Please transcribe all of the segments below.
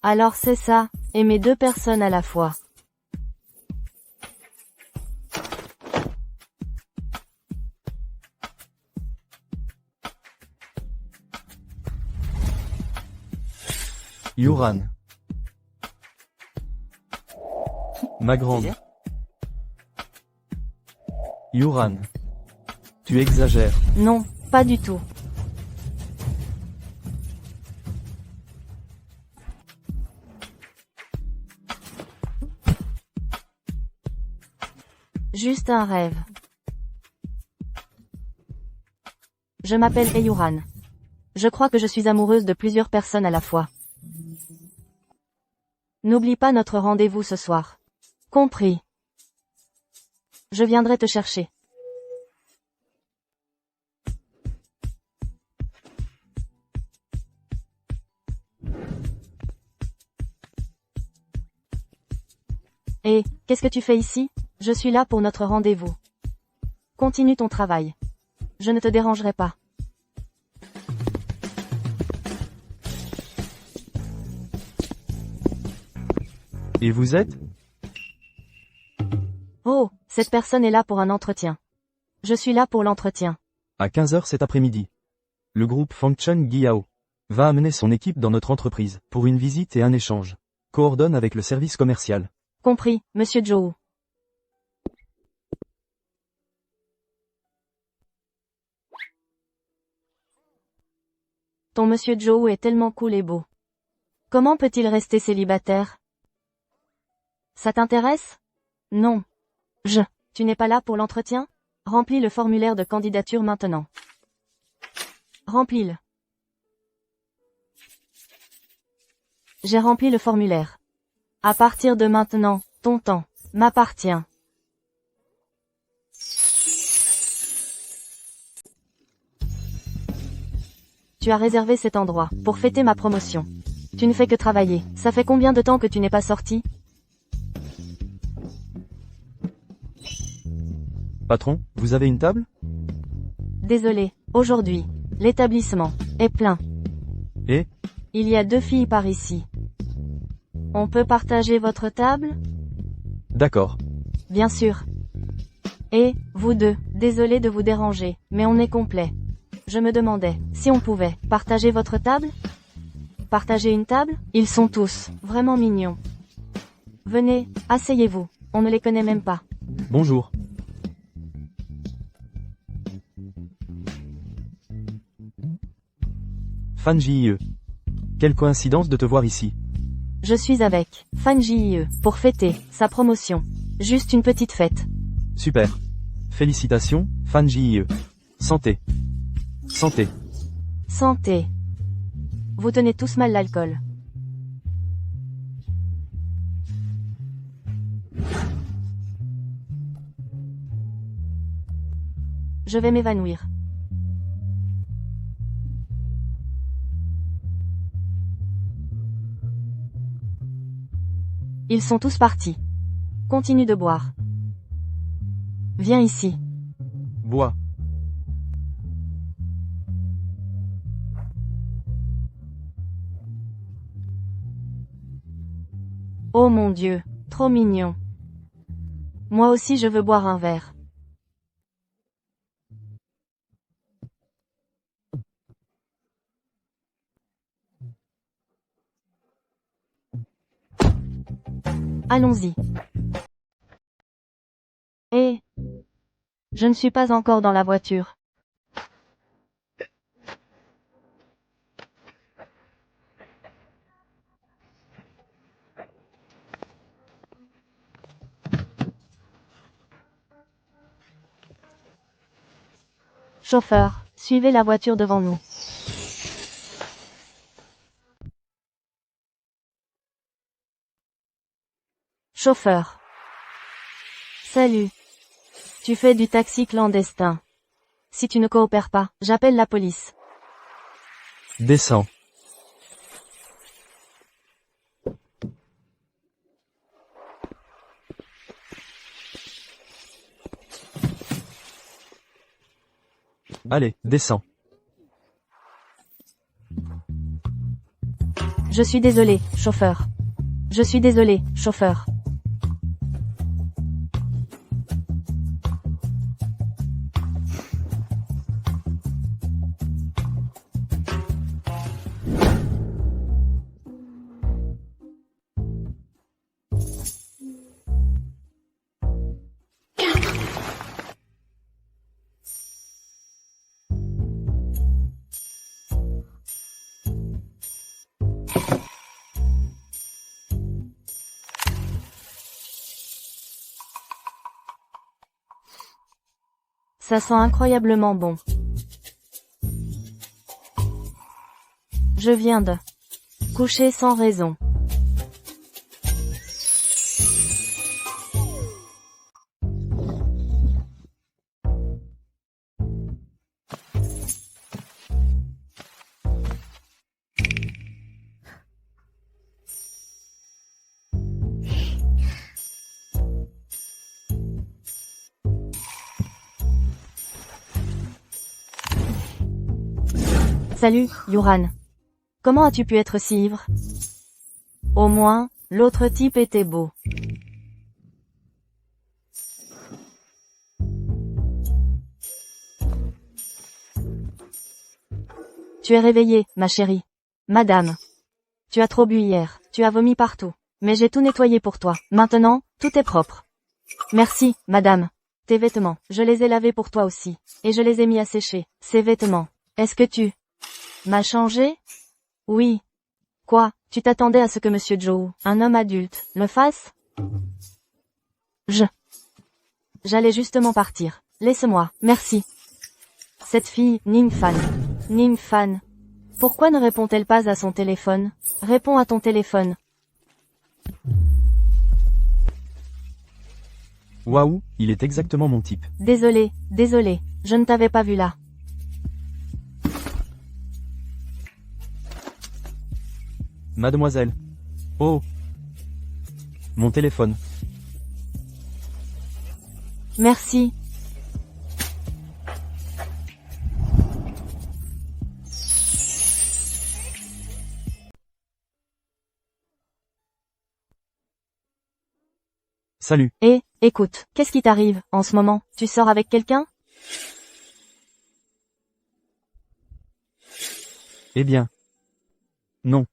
Alors c'est ça, aimer deux personnes à la fois. Yoran. Ma grande. Yoran. Tu exagères. Non, pas du tout. Juste un rêve. Je m'appelle Eyuran. Je crois que je suis amoureuse de plusieurs personnes à la fois. N'oublie pas notre rendez-vous ce soir. Compris. Je viendrai te chercher. Et, qu'est-ce que tu fais ici? Je suis là pour notre rendez-vous. Continue ton travail. Je ne te dérangerai pas. Et vous êtes? Oh, cette personne est là pour un entretien. Je suis là pour l'entretien. À 15 h cet après-midi. Le groupe Fangchun Guiyao va amener son équipe dans notre entreprise pour une visite et un échange. Coordonne avec le service commercial. Compris, Monsieur Zhou. Ton Monsieur Zhou est tellement cool et beau. Comment peut-il rester célibataire? Ça t'intéresse? Non. Tu n'es pas là pour l'entretien? Remplis le formulaire de candidature maintenant. Remplis-le. J'ai rempli le formulaire. À partir de maintenant, ton temps m'appartient. Tu as réservé cet endroit pour fêter ma promotion. Tu ne fais que travailler. Ça fait combien de temps que tu n'es pas sorti? Patron, vous avez une table? Désolé, aujourd'hui, l'établissement est plein. Et? Il y a 2 filles par ici. On peut partager votre table? D'accord. Bien sûr. Et, vous deux, désolé de vous déranger, mais on est complet. Je me demandais, si on pouvait, partager votre table? Partager une table? Ils sont tous, vraiment mignons. Venez, asseyez-vous, on ne les connaît même pas. Bonjour. Fan JIE. Quelle coïncidence de te voir ici. Je suis avec Fan JIE pour fêter sa promotion. Juste une petite fête. Super. Félicitations, Fan JIE. Santé. Santé. Santé. Vous tenez tous mal l'alcool. Je vais m'évanouir. Ils sont tous partis. Continue de boire. Viens ici. Bois. Oh mon Dieu, trop mignon. Moi aussi je veux boire un verre. Allons-y. Et je ne suis pas encore dans la voiture. Chauffeur, suivez la voiture devant nous. Chauffeur. Salut. Tu fais du taxi clandestin. Si tu ne coopères pas, j'appelle la police. Descends. Allez, descends. Je suis désolé, chauffeur. Je suis désolé, chauffeur. Ça sent incroyablement bon. Je viens de coucher sans raison. Salut, Yuran. Comment as-tu pu être si ivre? Au moins, l'autre type était beau. Tu es réveillée, ma chérie. Madame. Tu as trop bu hier, tu as vomi partout. Mais j'ai tout nettoyé pour toi. Maintenant, tout est propre. Merci, madame. Tes vêtements, je les ai lavés pour toi aussi. Et je les ai mis à sécher. Ces vêtements. Est-ce que tu m'as changé? Oui. Quoi, tu t'attendais à ce que Monsieur Joe, un homme adulte, le fasse? J'allais justement partir. Laisse-moi, merci. Cette fille, Ning-Fan. Ning-Fan. Pourquoi ne répond-elle pas à son téléphone? Réponds à ton téléphone. Waouh, il est exactement mon type. Désolé, je ne t'avais pas vu là. Mademoiselle. Oh. Mon téléphone. Merci. Salut. Écoute, qu'est-ce qui t'arrive, en ce moment? Tu sors avec quelqu'un? Eh bien. Non.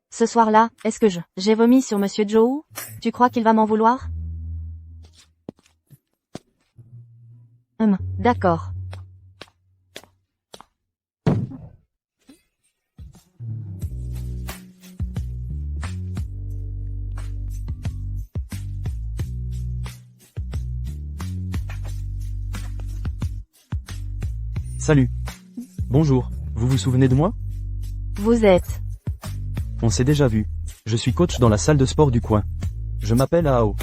Ce soir-là, est-ce que j'ai vomi sur Monsieur Joe? Tu crois qu'il va m'en vouloir? D'accord. Salut. Bonjour, vous vous souvenez de moi? Vous êtes... On s'est déjà vu. Je suis coach dans la salle de sport du coin. Je m'appelle Ao.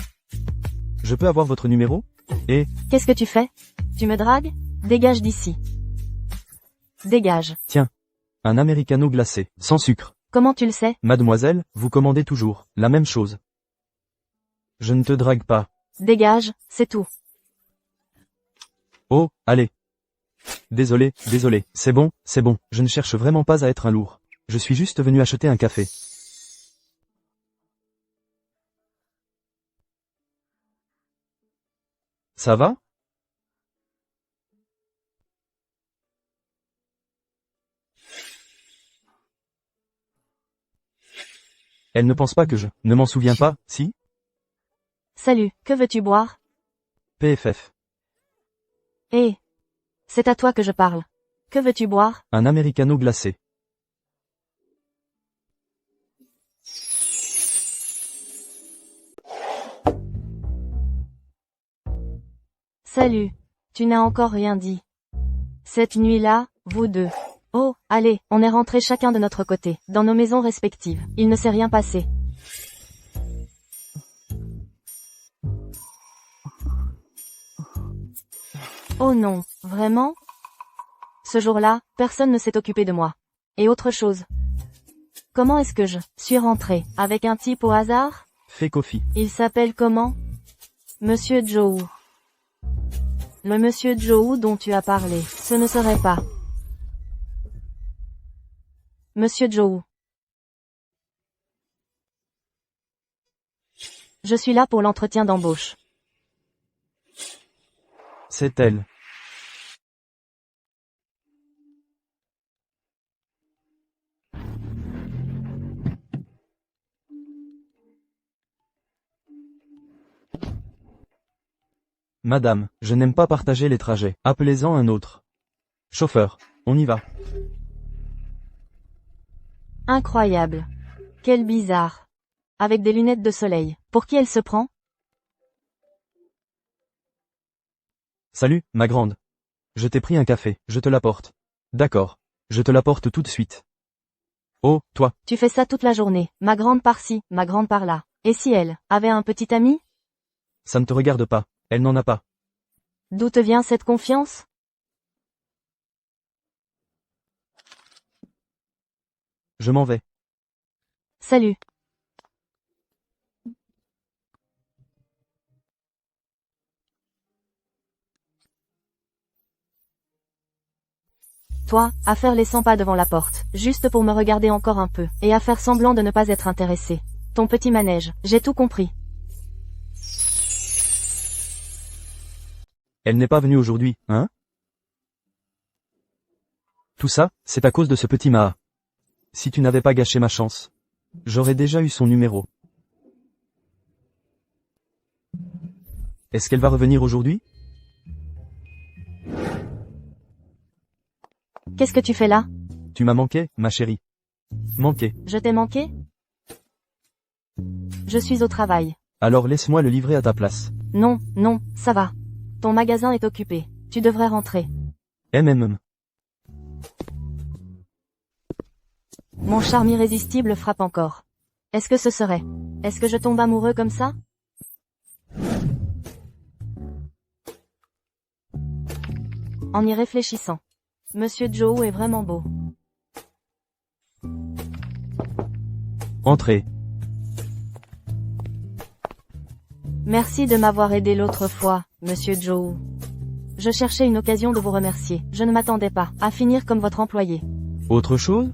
Je peux avoir votre numéro? Et... Qu'est-ce que tu fais? Tu me dragues? Dégage d'ici. Dégage. Tiens. Un americano glacé, sans sucre. Comment tu le sais? Mademoiselle, vous commandez toujours la même chose. Je ne te drague pas. Dégage, c'est tout. Oh, allez. Désolé, c'est bon, je ne cherche vraiment pas à être un lourd. Je suis juste venu acheter un café. Ça va? Elle ne pense pas que je ne m'en souviens pas, si? Salut, que veux-tu boire? PFF. C'est à toi que je parle. Que veux-tu boire? Un americano glacé. Salut. Tu n'as encore rien dit. Cette nuit-là, vous deux. Oh, allez, on est rentrés chacun de notre côté, dans nos maisons respectives. Il ne s'est rien passé. Oh non, vraiment? Ce jour-là, personne ne s'est occupé de moi. Et autre chose. Comment est-ce que je suis rentré? Avec un type au hasard? Fais Kofi. Il s'appelle comment? Monsieur Joe. Le Monsieur Joe dont tu as parlé, ce ne serait pas Monsieur Joe. Je suis là pour l'entretien d'embauche. C'est elle. Madame, je n'aime pas partager les trajets. Appelez-en un autre. Chauffeur, on y va. Incroyable. Quel bizarre. Avec des lunettes de soleil. Pour qui elle se prend? Salut, ma grande. Je t'ai pris un café, je te l'apporte. D'accord. Je te l'apporte tout de suite. Oh, toi. Tu fais ça toute la journée. Ma grande par-ci, ma grande par-là. Et si elle avait un petit ami? Ça ne te regarde pas. Elle n'en a pas. D'où te vient cette confiance? Je m'en vais. Salut. Toi, à faire les 100 pas devant la porte, juste pour me regarder encore un peu, et à faire semblant de ne pas être intéressé. Ton petit manège, j'ai tout compris. Elle n'est pas venue aujourd'hui, hein? Tout ça, c'est à cause de ce petit Maha. Si tu n'avais pas gâché ma chance, j'aurais déjà eu son numéro. Est-ce qu'elle va revenir aujourd'hui? Qu'est-ce que tu fais là? Tu m'as manqué, ma chérie. Manqué. Je t'ai manqué? Je suis au travail. Alors laisse-moi le livrer à ta place. Non, non, ça va. Ton magasin est occupé. Tu devrais rentrer. MMM. Mon charme irrésistible frappe encore. Est-ce que ce serait? Est-ce que je tombe amoureux comme ça? En y réfléchissant. Monsieur Joe est vraiment beau. Entrez. Merci de m'avoir aidé l'autre fois, Monsieur Joe. Je cherchais une occasion de vous remercier. Je ne m'attendais pas à finir comme votre employé. Autre chose?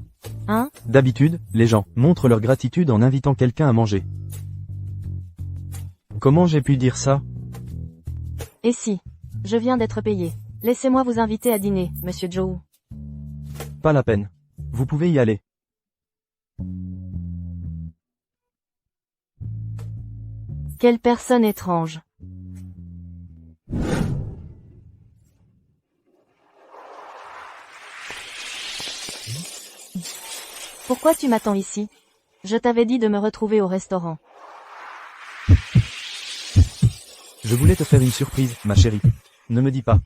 Hein? D'habitude, les gens montrent leur gratitude en invitant quelqu'un à manger. Comment j'ai pu dire ça? Et si? Je viens d'être payé. Laissez-moi vous inviter à dîner, Monsieur Joe. Pas la peine. Vous pouvez y aller. Quelle personne étrange. Pourquoi tu m'attends ici? Je t'avais dit de me retrouver au restaurant. Je voulais te faire une surprise, ma chérie. Ne me dis pas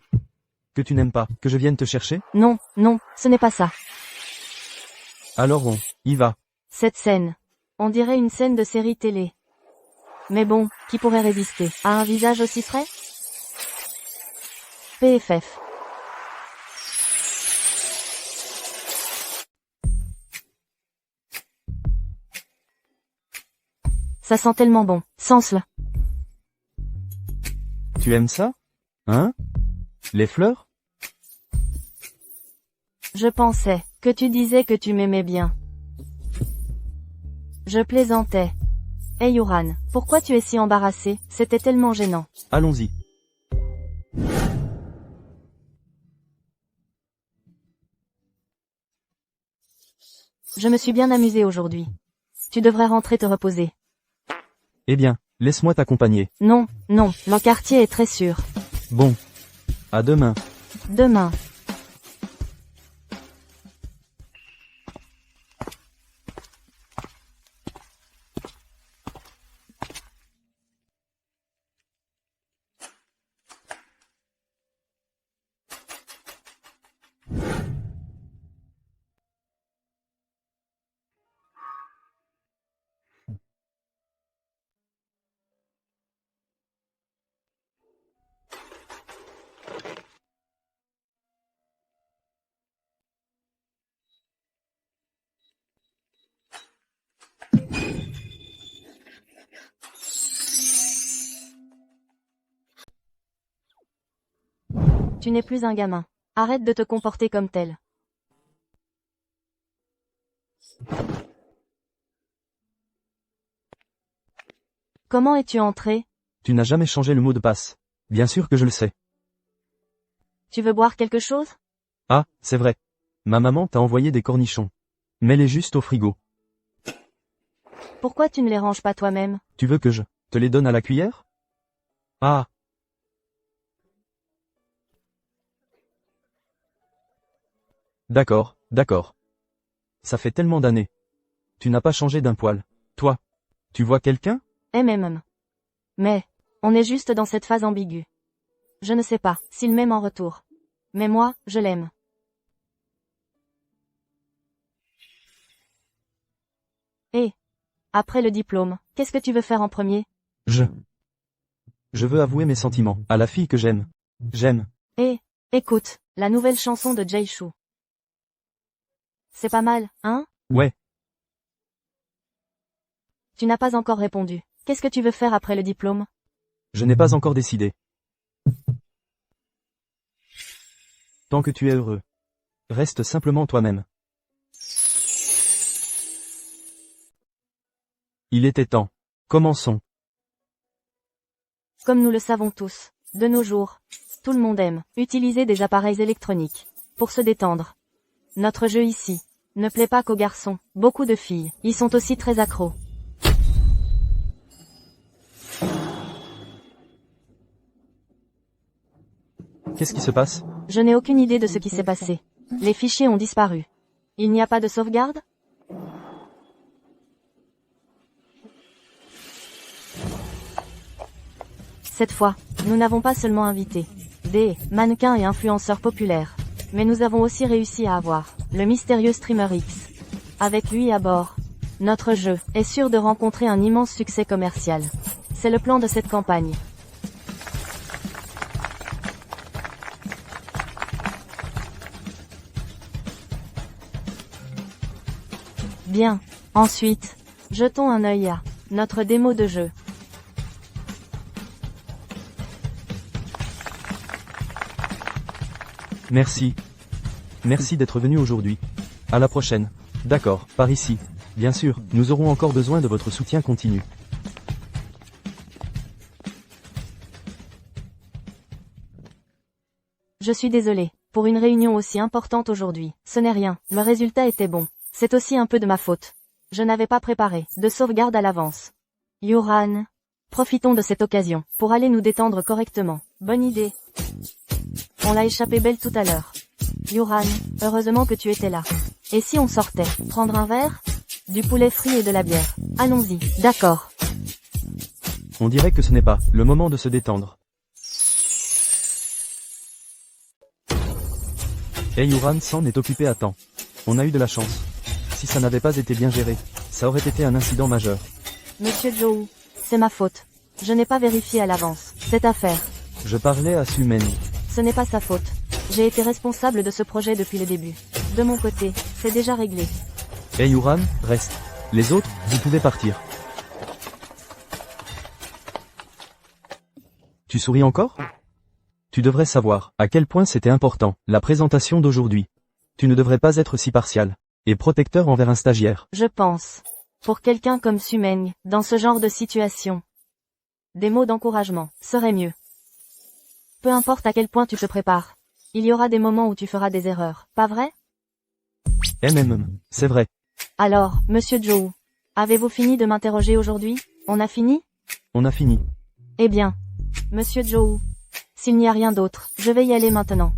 que tu n'aimes pas que je vienne te chercher? Non, non, ce n'est pas ça. Alors on y va. Cette scène. On dirait une scène de série télé. Mais bon, qui pourrait résister à un visage aussi frais? PFF. Ça sent tellement bon, sans cela. Tu aimes ça? Hein? Les fleurs? Je pensais que tu disais que tu m'aimais bien. Je plaisantais. Hey Yoran, pourquoi tu es si embarrassé? C'était tellement gênant. Allons-y. Je me suis bien amusé aujourd'hui. Tu devrais rentrer te reposer. Eh bien, laisse-moi t'accompagner. Non, non, le quartier est très sûr. Bon. À demain. Demain. Tu n'es plus un gamin. Arrête de te comporter comme tel. Comment es-tu entré? Tu n'as jamais changé le mot de passe. Bien sûr que je le sais. Tu veux boire quelque chose? Ah, c'est vrai. Ma maman t'a envoyé des cornichons. Mets-les juste au frigo. Pourquoi tu ne les ranges pas toi-même? Tu veux que je te les donne à la cuillère? Ah. D'accord, d'accord. Ça fait tellement d'années. Tu n'as pas changé d'un poil. Toi, tu vois quelqu'un? Mais, on est juste dans cette phase ambiguë. Je ne sais pas s'il m'aime en retour. Mais moi, je l'aime. Et, après le diplôme, qu'est-ce que tu veux faire en premier? Je veux avouer mes sentiments à la fille que j'aime. J'aime. Et, écoute, la nouvelle chanson de Jay Chou. C'est pas mal, hein? Ouais. Tu n'as pas encore répondu. Qu'est-ce que tu veux faire après le diplôme? Je n'ai pas encore décidé. Tant que tu es heureux. Reste simplement toi-même. Il était temps. Commençons. Comme nous le savons tous, de nos jours, tout le monde aime utiliser des appareils électroniques pour se détendre. Notre jeu ici ne plaît pas qu'aux garçons, beaucoup de filles y sont aussi très accros. Qu'est-ce qui se passe? Je n'ai aucune idée de ce qui s'est passé. Les fichiers ont disparu. Il n'y a pas de sauvegarde? Cette fois, nous n'avons pas seulement invité des mannequins et influenceurs populaires, mais nous avons aussi réussi à avoir le mystérieux streamer X. Avec lui à bord, notre jeu est sûr de rencontrer un immense succès commercial. C'est le plan de cette campagne. Bien. Ensuite, jetons un œil à notre démo de jeu. Merci. Merci d'être venu aujourd'hui. À la prochaine. D'accord, par ici. Bien sûr, nous aurons encore besoin de votre soutien continu. Je suis désolé. Pour une réunion aussi importante aujourd'hui, ce n'est rien. Le résultat était bon. C'est aussi un peu de ma faute. Je n'avais pas préparé de sauvegarde à l'avance. Yoran, profitons de cette occasion pour aller nous détendre correctement. Bonne idée. On l'a échappé belle tout à l'heure. Yoran, heureusement que tu étais là. Et si on sortait, prendre un verre? Du poulet frit et de la bière. Allons-y. D'accord. On dirait que ce n'est pas le moment de se détendre. Hey Uran s'en est occupé à temps. On a eu de la chance. Si ça n'avait pas été bien géré, ça aurait été un incident majeur. Monsieur Joe, c'est ma faute. Je n'ai pas vérifié à l'avance cette affaire. Je parlais à Sumen. Ce n'est pas sa faute. J'ai été responsable de ce projet depuis le début. De mon côté, c'est déjà réglé. Hey Uran, reste. Les autres, vous pouvez partir. Tu souris encore? Tu devrais savoir à quel point c'était important, la présentation d'aujourd'hui. Tu ne devrais pas être si partial et protecteur envers un stagiaire. Je pense. Pour quelqu'un comme Sumeng, dans ce genre de situation, des mots d'encouragement seraient mieux. Peu importe à quel point tu te prépares, il y aura des moments où tu feras des erreurs, pas vrai? C'est vrai. Alors, Monsieur Joe, avez-vous fini de m'interroger aujourd'hui? On a fini? On a fini. Eh bien, Monsieur Joe, s'il n'y a rien d'autre, je vais y aller maintenant.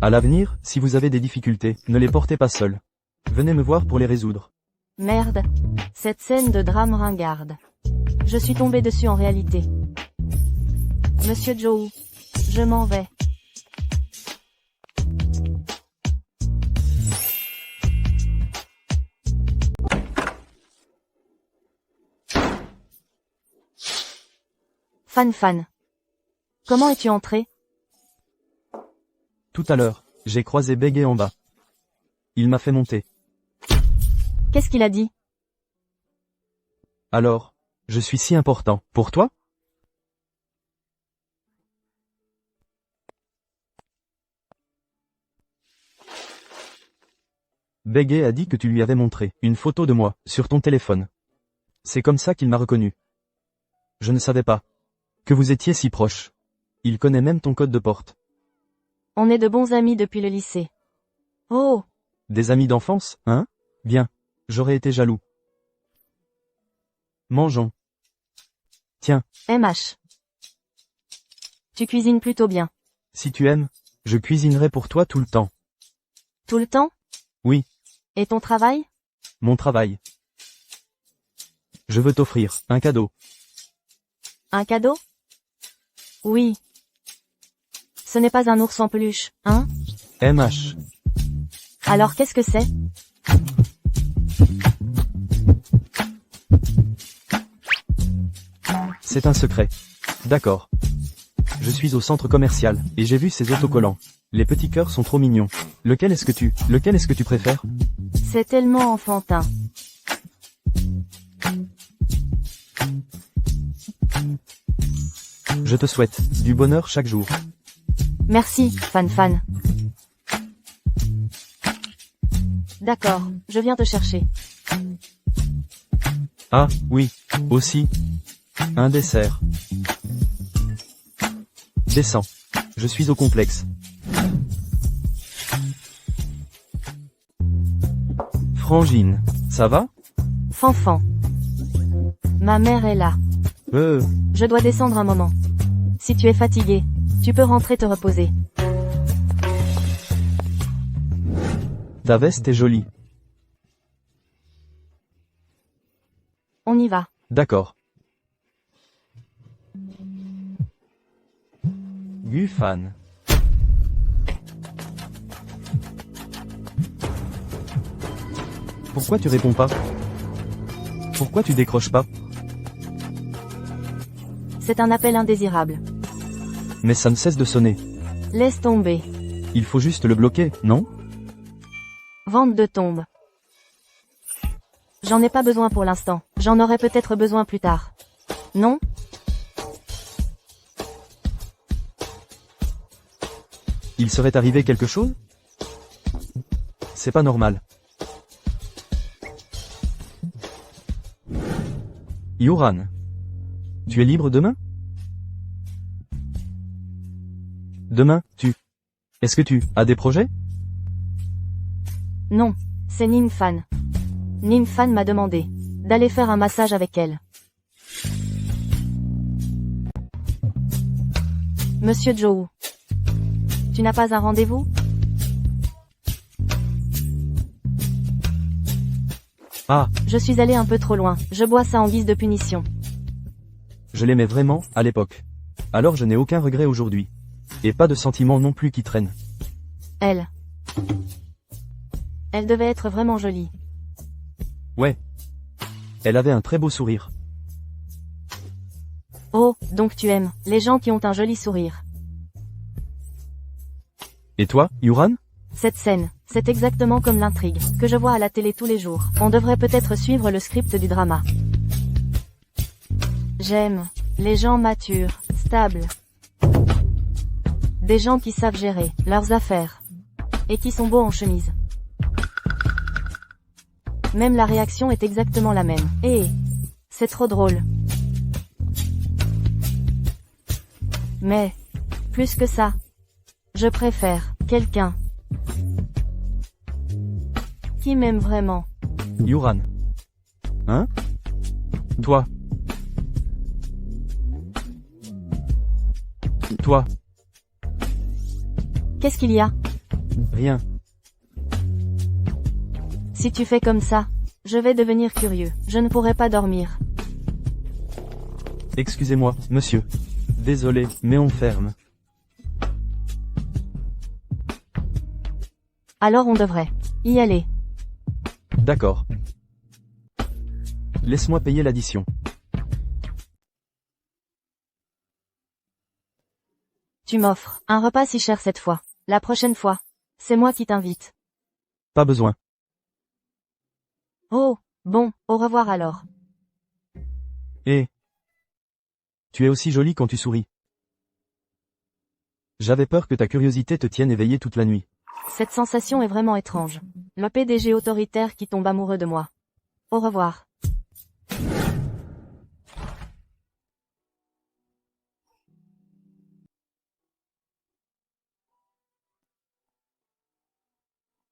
À l'avenir, si vous avez des difficultés, ne les portez pas seul. Venez me voir pour les résoudre. Merde. Cette scène de drame ringarde. Je suis tombé dessus en réalité. Monsieur Joe, je m'en vais. Fan. Comment es-tu entré? Tout à l'heure, j'ai croisé Bégué en bas. Il m'a fait monter. Qu'est-ce qu'il a dit? Alors, je suis si important. Pour toi? Begay a dit que tu lui avais montré une photo de moi, sur ton téléphone. C'est comme ça qu'il m'a reconnu. Je ne savais pas que vous étiez si proches. Il connaît même ton code de porte. On est de bons amis depuis le lycée. Oh, Des amis d'enfance, hein? Bien. J'aurais été jaloux. Mangeons. Tiens, MH. Tu cuisines plutôt bien. si tu aimes, je cuisinerai pour toi tout le temps. Tout le temps? Oui. Et ton travail? Mon travail. Je veux t'offrir un cadeau. Un cadeau? Oui. Ce n'est pas un ours en peluche, hein? MH. Alors qu'est-ce que c'est? C'est un secret. D'accord. Je suis au centre commercial, et j'ai vu ces autocollants. Les petits cœurs sont trop mignons. Lequel est-ce que tu préfères? C'est tellement enfantin. Je te souhaite du bonheur chaque jour. Merci, fan. D'accord, je viens te chercher. Ah, oui, aussi. Un dessert. Descends. Je suis au complexe. Frangine, ça va? Fanfan. Ma mère est là. Je dois descendre un moment. Si tu es fatigué, tu peux rentrer te reposer. Ta veste est jolie. On y va. D'accord. Gufan. Pourquoi tu réponds pas? Pourquoi tu décroches pas? C'est un appel indésirable. Mais ça ne cesse de sonner. Laisse tomber. Il faut juste le bloquer, non? Vente de tombe. J'en ai pas besoin pour l'instant. J'en aurai peut-être besoin plus tard. Non? Il serait arrivé quelque chose? C'est pas normal. Yoran. Tu es libre demain? Demain, Est-ce que tu as des projets? Non. C'est Ninfan. Ninfan m'a demandé d'aller faire un massage avec elle. Monsieur Joe. Tu n'as pas un rendez-vous? Ah, Je suis allé un peu trop loin. Je bois ça en guise de punition. je l'aimais vraiment, à l'époque. Alors je n'ai aucun regret aujourd'hui. Et pas de sentiments non plus qui traînent. Elle. Elle devait être vraiment jolie. Ouais. Elle avait un très beau sourire. Oh, donc tu aimes les gens qui ont un joli sourire. Et toi, Yoran? Cette scène, c'est exactement comme l'intrigue que je vois à la télé tous les jours. On devrait peut-être suivre le script du drama. J'aime les gens matures, stables. Des gens qui savent gérer leurs affaires. Et qui sont beaux en chemise. Même la réaction est exactement la même. Et c'est trop drôle. Mais, plus que ça, je préfère quelqu'un qui m'aime vraiment. Yoran. Hein? Toi. Toi. Qu'est-ce qu'il y a? Rien. Si tu fais comme ça, je vais devenir curieux. Je ne pourrai pas dormir. Excusez-moi, monsieur. Désolé, mais on ferme. Alors on devrait y aller. D'accord. Laisse-moi payer l'addition. Tu m'offres un repas si cher cette fois. La prochaine fois, c'est moi qui t'invite. Pas besoin. Oh, bon, au revoir alors. Et tu es aussi jolie quand tu souris. J'avais peur que ta curiosité te tienne éveillée toute la nuit. Cette sensation est vraiment étrange. Le PDG autoritaire qui tombe amoureux de moi. Au revoir.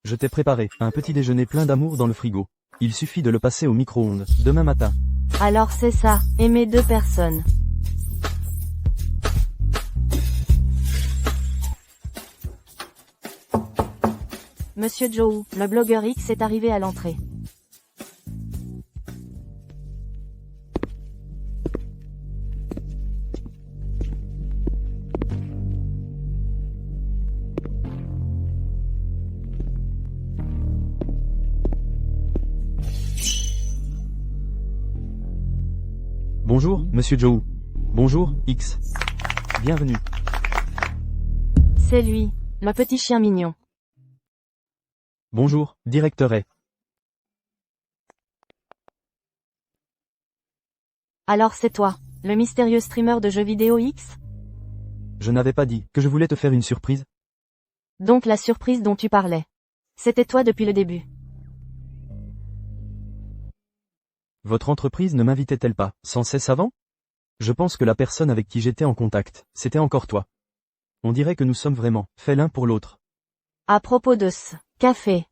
Je t'ai préparé un petit déjeuner plein d'amour dans le frigo. Il suffit de le passer au micro-ondes, demain matin. Alors c'est ça, aimer 2 personnes. Monsieur Joe, le blogueur X est arrivé à l'entrée. Bonjour, Monsieur Joe. Bonjour, X. Bienvenue. C'est lui, le petit chien mignon. Bonjour, Directeur A. Alors c'est toi, le mystérieux streamer de jeux vidéo X? Je n'avais pas dit que je voulais te faire une surprise. Donc la surprise dont tu parlais. C'était toi depuis le début. Votre entreprise ne m'invitait-elle pas, sans cesse avant? Je pense que la personne avec qui j'étais en contact, c'était encore toi. On dirait que nous sommes vraiment faits l'un pour l'autre. À propos de ce café.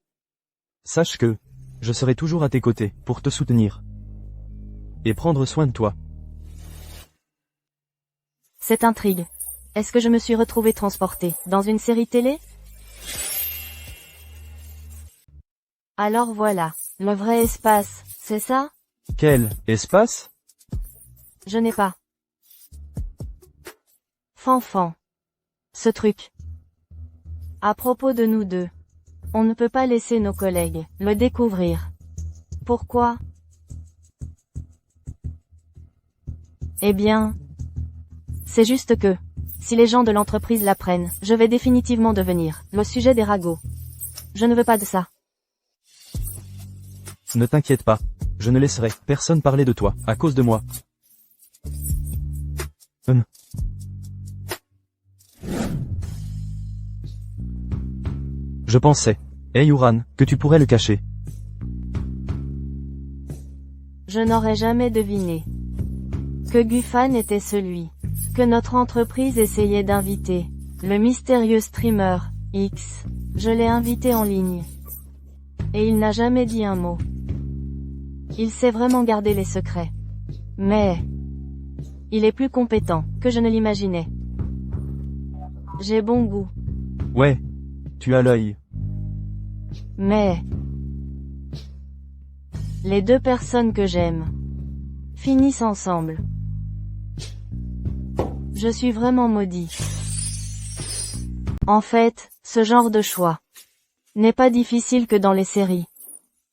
Sache que je serai toujours à tes côtés, pour te soutenir. Et prendre soin de toi. Cette intrigue. Est-ce que je me suis retrouvée transportée dans une série télé? Alors voilà, le vrai espace, c'est ça? Quel espace? Je n'ai pas. Fanfan. Ce truc. À propos de nous deux. On ne peut pas laisser nos collègues le découvrir. Pourquoi? Eh bien, c'est juste que, si les gens de l'entreprise l'apprennent, je vais définitivement devenir le sujet des ragots. Je ne veux pas de ça. Ne t'inquiète pas. Je ne laisserai personne parler de toi, à cause de moi. Je pensais, hey Uran, que tu pourrais le cacher. Je n'aurais jamais deviné que Gufan était celui que notre entreprise essayait d'inviter. Le mystérieux streamer, X. Je l'ai invité en ligne. Et il n'a jamais dit un mot. Il sait vraiment garder les secrets. Mais il est plus compétent que je ne l'imaginais. J'ai bon goût. Ouais, tu as l'œil. Mais les 2 personnes que j'aime finissent ensemble. Je suis vraiment maudit. En fait, ce genre de choix n'est pas difficile que dans les séries.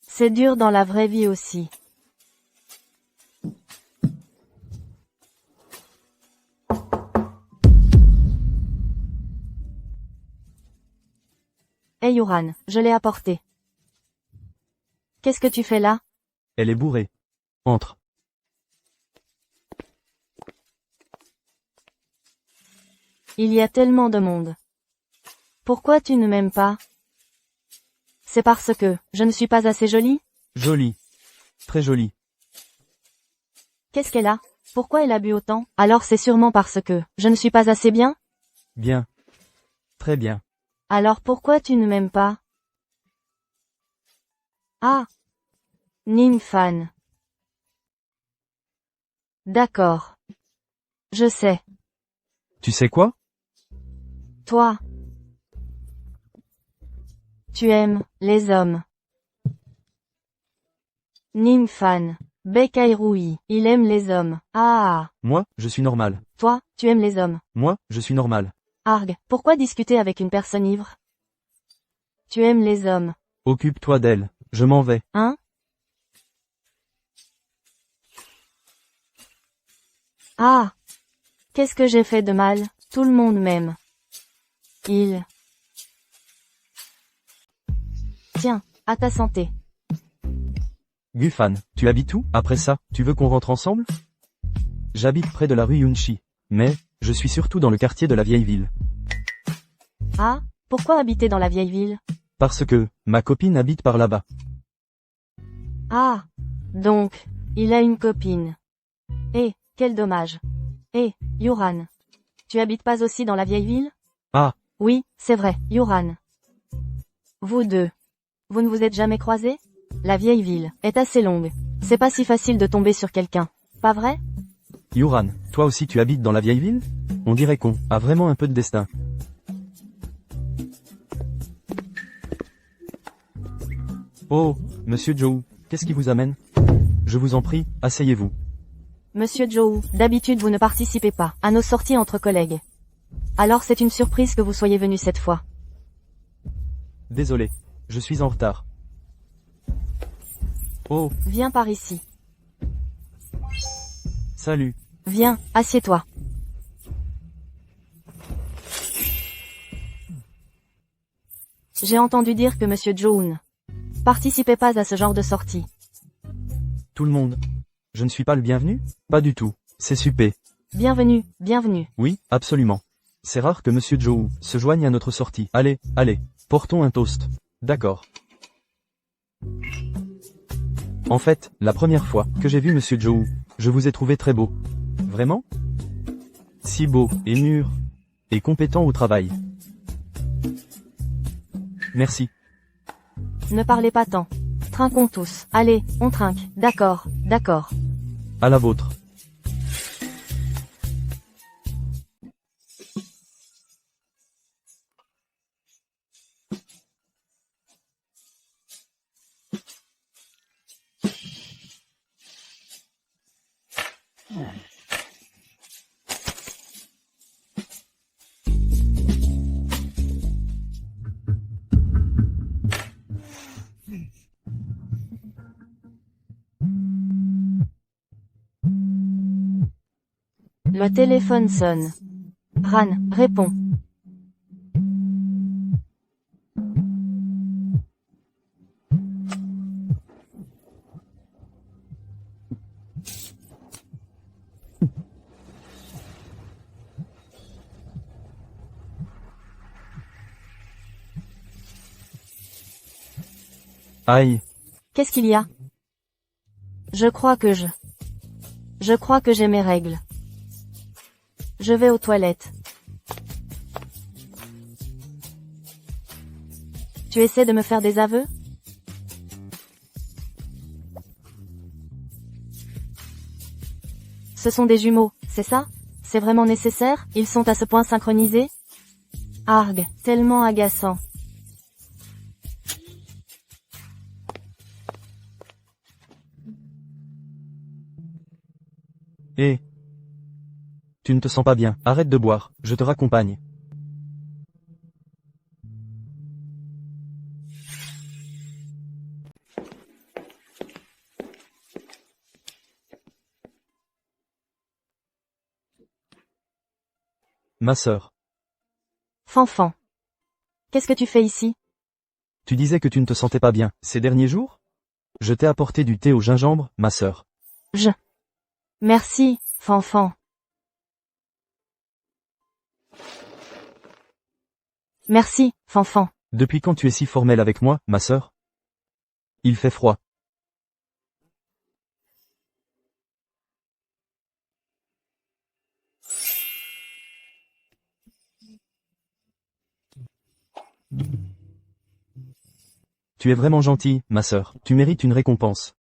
C'est dur dans la vraie vie aussi. Hey Uran, je l'ai apporté. Qu'est-ce que tu fais là? Elle est bourrée. Entre. Il y a tellement de monde. Pourquoi tu ne m'aimes pas? C'est parce que je ne suis pas assez jolie? Jolie. Très jolie. Qu'est-ce qu'elle a? Pourquoi elle a bu autant? Alors c'est sûrement parce que je ne suis pas assez bien? Bien. Très bien. Alors pourquoi tu ne m'aimes pas? Ah. Ninfan. D'accord. Je sais. Tu sais quoi? Toi. Tu aimes les hommes. Ninfan. Bekairoui. Il aime les hommes. Ah. Moi, je suis normal. Toi, tu aimes les hommes. Moi, je suis normal. Arg, pourquoi discuter avec une personne ivre? Tu aimes les hommes. Occupe-toi d'elle. Je m'en vais. Hein? Ah. Qu'est-ce que j'ai fait de mal? Tout le monde m'aime. Il. Tiens, à ta santé. Gufan, tu habites où? Après ça, tu veux qu'on rentre ensemble? J'habite près de la rue Yunchi. Mais, je suis surtout dans le quartier de la vieille ville. Ah, Pourquoi habiter dans la vieille ville? Parce que, ma copine habite par là-bas. Ah. Donc, il a une copine. Eh, quel dommage. Eh, Yoran. Tu habites pas aussi dans la vieille ville? Ah. Oui, c'est vrai, Yoran. Vous deux. Vous ne vous êtes jamais croisés? La vieille ville est assez longue. C'est pas si facile de tomber sur quelqu'un. Pas vrai? Yoran, toi aussi tu habites dans la vieille ville? On dirait qu'on a vraiment un peu de destin. Oh, Monsieur Joe, qu'est-ce qui vous amène? Je vous en prie, asseyez-vous. Monsieur Joe, d'habitude vous ne participez pas à nos sorties entre collègues. Alors c'est une surprise que vous soyez venu cette fois. Désolé, je suis en retard. Oh, Viens par ici. salut. Viens, assieds-toi. J'ai entendu dire que Monsieur Joe participait pas à ce genre de sortie. Tout le monde. Je ne suis pas le bienvenu? Pas du tout. C'est super. Bienvenue, bienvenue. Oui, absolument. C'est rare que Monsieur Joe se joigne à notre sortie. Allez, allez, portons un toast. D'accord. En fait, la première fois que j'ai vu Monsieur Joe, je vous ai trouvé très beau. Vraiment? Si beau, et mûr, et compétent au travail. Merci. Ne parlez pas tant. Trinquons tous. Allez, on trinque. D'accord, d'accord. À la vôtre. Le téléphone sonne. Ran, réponds. Aïe. Qu'est-ce qu'il y a? Je crois que j'ai mes règles. Je vais aux toilettes. Tu essaies de me faire des aveux? Ce sont des jumeaux, c'est ça? C'est vraiment nécessaire? Ils sont à ce point synchronisés? Arg, tellement agaçant. Eh. Tu ne te sens pas bien. Arrête de boire, je te raccompagne. Ma sœur. Fanfan. Qu'est-ce que tu fais ici? Tu disais que tu ne te sentais pas bien, ces derniers jours? Je t'ai apporté du thé au gingembre, ma sœur. Merci, Fanfan. Merci, Fanfan. Depuis quand tu es si formelle avec moi, ma sœur? Il fait froid. Tu es vraiment gentille, ma sœur. Tu mérites une récompense.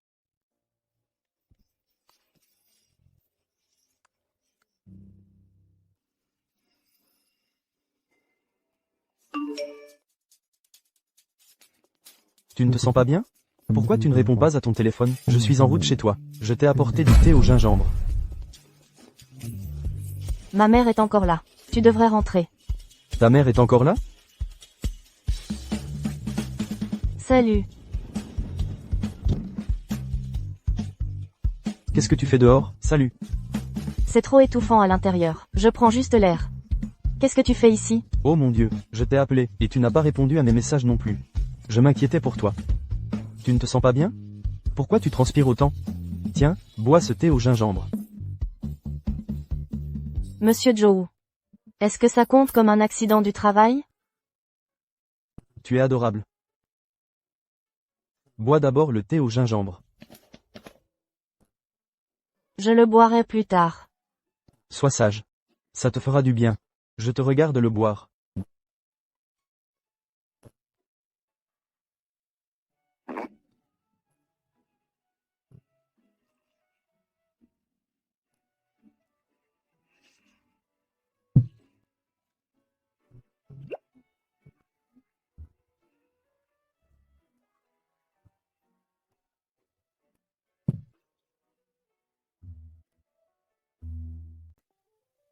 Tu ne te sens pas bien? Pourquoi tu ne réponds pas à ton téléphone? Je suis en route chez toi. Je t'ai apporté du thé au gingembre. Ma mère est encore là. Tu devrais rentrer. Ta mère est encore là? Salut. Qu'est-ce que tu fais dehors? Salut. C'est trop étouffant à l'intérieur. Je prends juste l'air. Qu'est-ce que tu fais ici? Oh mon Dieu, je t'ai appelé, et tu n'as pas répondu à mes messages non plus. Je m'inquiétais pour toi. Tu ne te sens pas bien? Pourquoi tu transpires autant? Tiens, bois ce thé au gingembre. Monsieur Joe. Est-ce que ça compte comme un accident du travail? Tu es adorable. Bois d'abord le thé au gingembre. Je le boirai plus tard. Sois sage. Ça te fera du bien. Je te regarde le boire.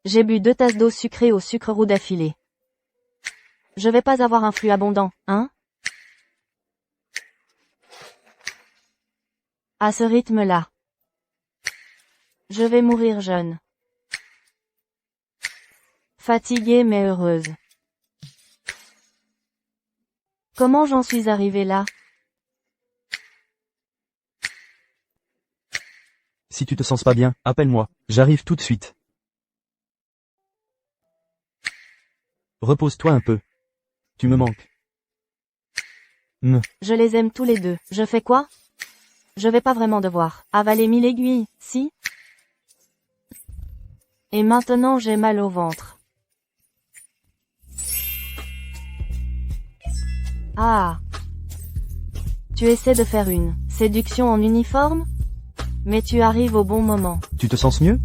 J'ai bu 2 tasses d'eau sucrée au sucre roux d'affilée. Je vais pas avoir un flux abondant, hein? À ce rythme-là. Je vais mourir jeune. Fatiguée mais heureuse. Comment j'en suis arrivée là? Si tu te sens pas bien, appelle-moi. J'arrive tout de suite. Repose-toi un peu. Tu me manques. Je les aime tous les deux. Je fais quoi? Je vais pas vraiment devoir avaler 1000 aiguilles, si? Et maintenant j'ai mal au ventre. Ah. Tu essaies de faire une séduction en uniforme? Mais tu arrives au bon moment. Tu te sens mieux?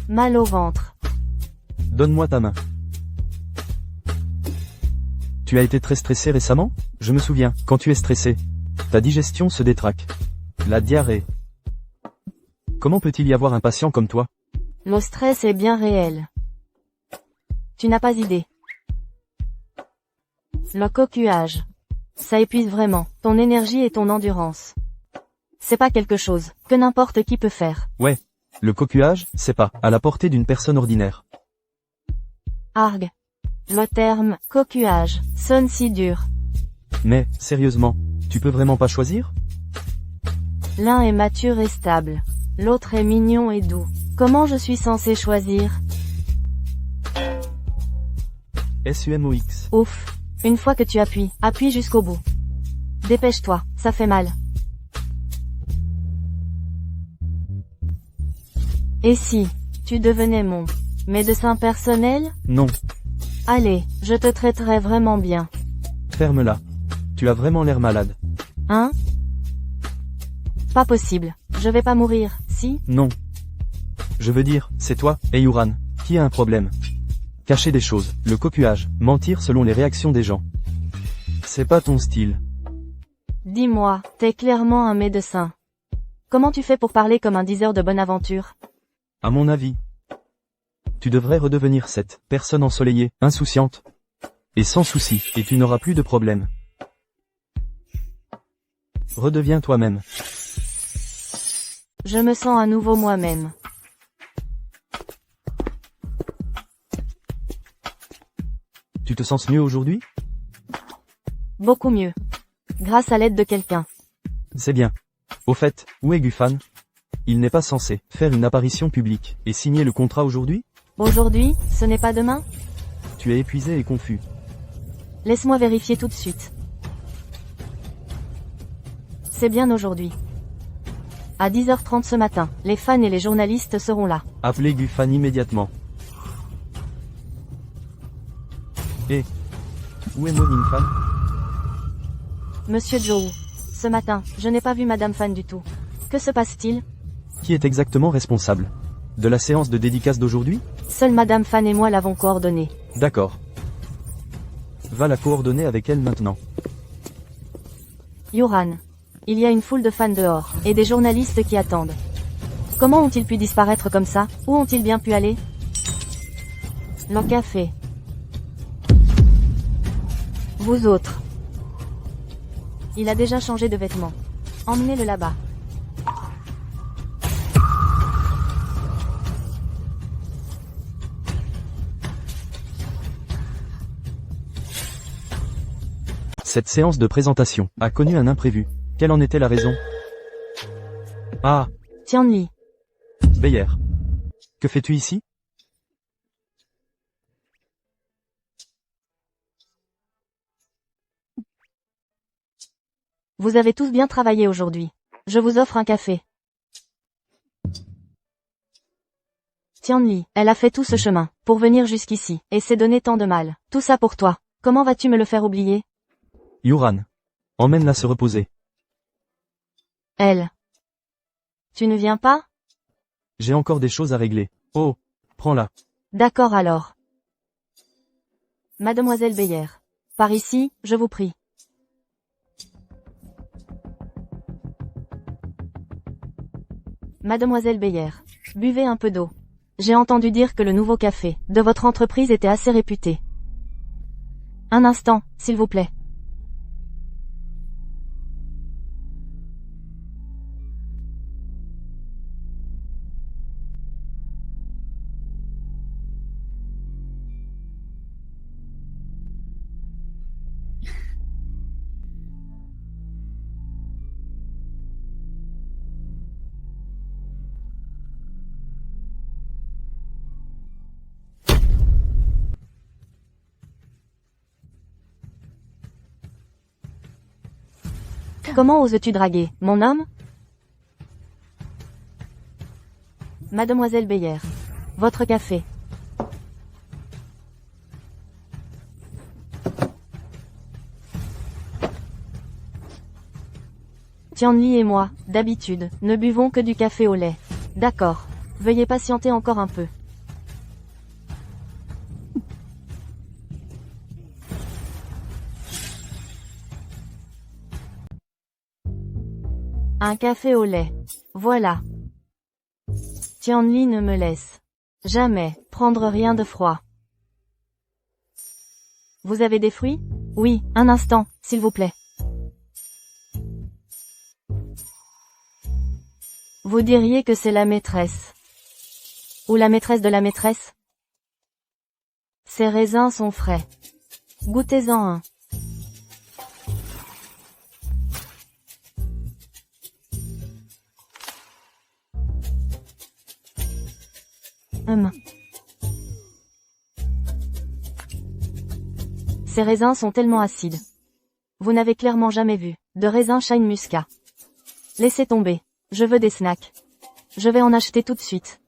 Mal au ventre. Donne-moi ta main. Tu as été très stressé récemment? Je me souviens, quand tu es stressé, ta digestion se détraque. La diarrhée. Comment peut-il y avoir un patient comme toi? Le stress est bien réel. Tu n'as pas idée. Le coquillage. Ça épuise vraiment ton énergie et ton endurance. C'est pas quelque chose que n'importe qui peut faire. Ouais. Le coquillage, c'est pas à la portée d'une personne ordinaire. Argue. Le terme coquillage sonne si dur. Mais, sérieusement, tu peux vraiment pas choisir? L'un est mature et stable. L'autre est mignon et doux. Comment je suis censé choisir? SUMOX. Ouf. Une fois que tu appuie jusqu'au bout. Dépêche-toi, ça fait mal. Et si tu devenais mon médecin personnel? Non. Allez, je te traiterai vraiment bien. Ferme-la. Tu as vraiment l'air malade. Hein? Pas possible. Je vais pas mourir, si? Non. Je veux dire, c'est toi, Eyuran, qui a un problème. Cacher des choses, le coquillage, mentir selon les réactions des gens. C'est pas ton style. Dis-moi, t'es clairement un médecin. Comment tu fais pour parler comme un diseur de bonne aventure? À mon avis, tu devrais redevenir cette personne ensoleillée, insouciante et sans souci, et tu n'auras plus de problème. Redeviens toi-même. Je me sens à nouveau moi-même. Tu te sens mieux aujourd'hui? Beaucoup mieux. Grâce à l'aide de quelqu'un. C'est bien. Au fait, où est Gufan? Il n'est pas censé faire une apparition publique et signer le contrat aujourd'hui? Aujourd'hui, ce n'est pas demain? Tu es épuisé et confus. Laisse-moi vérifier tout de suite. C'est bien aujourd'hui. À 10h30 ce matin, les fans et les journalistes seront là. Appelez Gufan immédiatement. Et où est Monin Fan? Monsieur Joe. Ce matin, je n'ai pas vu Madame Fan du tout. Que se passe-t-il? Qui est exactement responsable de la séance de dédicace d'aujourd'hui? Seule Madame Fan et moi l'avons coordonnée. D'accord. Va la coordonner avec elle maintenant. Yoran. Il y a une foule de fans dehors, et des journalistes qui attendent. Comment ont-ils pu disparaître comme ça? Où ont-ils bien pu aller? Le café. Vous autres. Il a déjà changé de vêtements. Emmenez-le là-bas. Cette séance de présentation a connu un imprévu. Quelle en était la raison? Ah, Tianli. Beyer. Que fais-tu ici? Vous avez tous bien travaillé aujourd'hui. Je vous offre un café. Tianli, elle a fait tout ce chemin, pour venir jusqu'ici, et s'est donné tant de mal. Tout ça pour toi. Comment vas-tu me le faire oublier? Yuran. Emmène-la se reposer. Elle. Tu ne viens pas? J'ai encore des choses à régler. Oh, prends-la. D'accord alors. Mademoiselle Beyer. Par ici, je vous prie. Mademoiselle Beyer. Buvez un peu d'eau. J'ai entendu dire que le nouveau café de votre entreprise était assez réputé. Un instant, s'il vous plaît. Comment oses-tu draguer, mon homme? Mademoiselle Beyer. Votre café. Tianli et moi, d'habitude, ne buvons que du café au lait. D'accord. Veuillez patienter encore un peu. Un café au lait. Voilà. Tianli ne me laisse jamais prendre rien de froid. Vous avez des fruits? Oui, un instant, s'il vous plaît. Vous diriez que c'est la maîtresse. Ou la maîtresse de la maîtresse? Ces raisins sont frais. Goûtez-en un. Ces raisins sont tellement acides. Vous n'avez clairement jamais vu de raisins Shine Muscat. Laissez tomber. Je veux des snacks. Je vais en acheter tout de suite.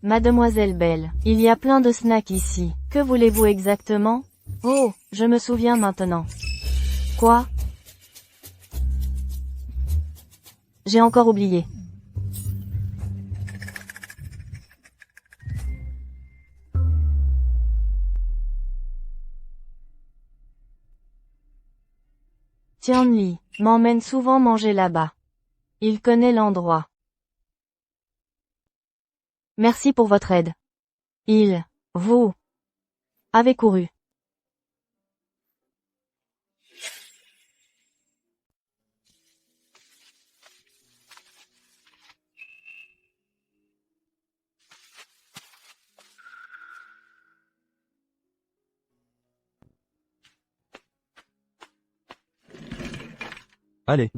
Mademoiselle Belle, il y a plein de snacks ici. Que voulez-vous exactement? Oh, je me souviens maintenant. Quoi? J'ai encore oublié. Tianli m'emmène souvent manger là-bas. Il connaît l'endroit. Merci pour votre aide. Vous avez couru. Allez.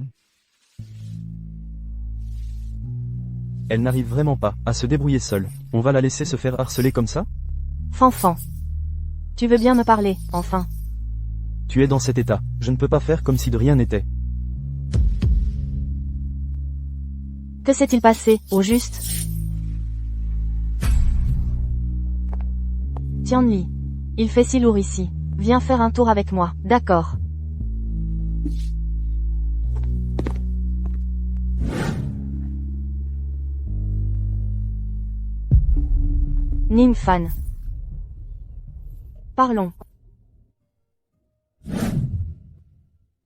Elle n'arrive vraiment pas à se débrouiller seule. On va la laisser se faire harceler comme ça? Fanfan. Tu veux bien me parler, enfin? Tu es dans cet état. Je ne peux pas faire comme si de rien n'était. Que s'est-il passé, au juste? Tianli. Il fait si lourd ici. Viens faire un tour avec moi, d'accord? Ningfan. Parlons.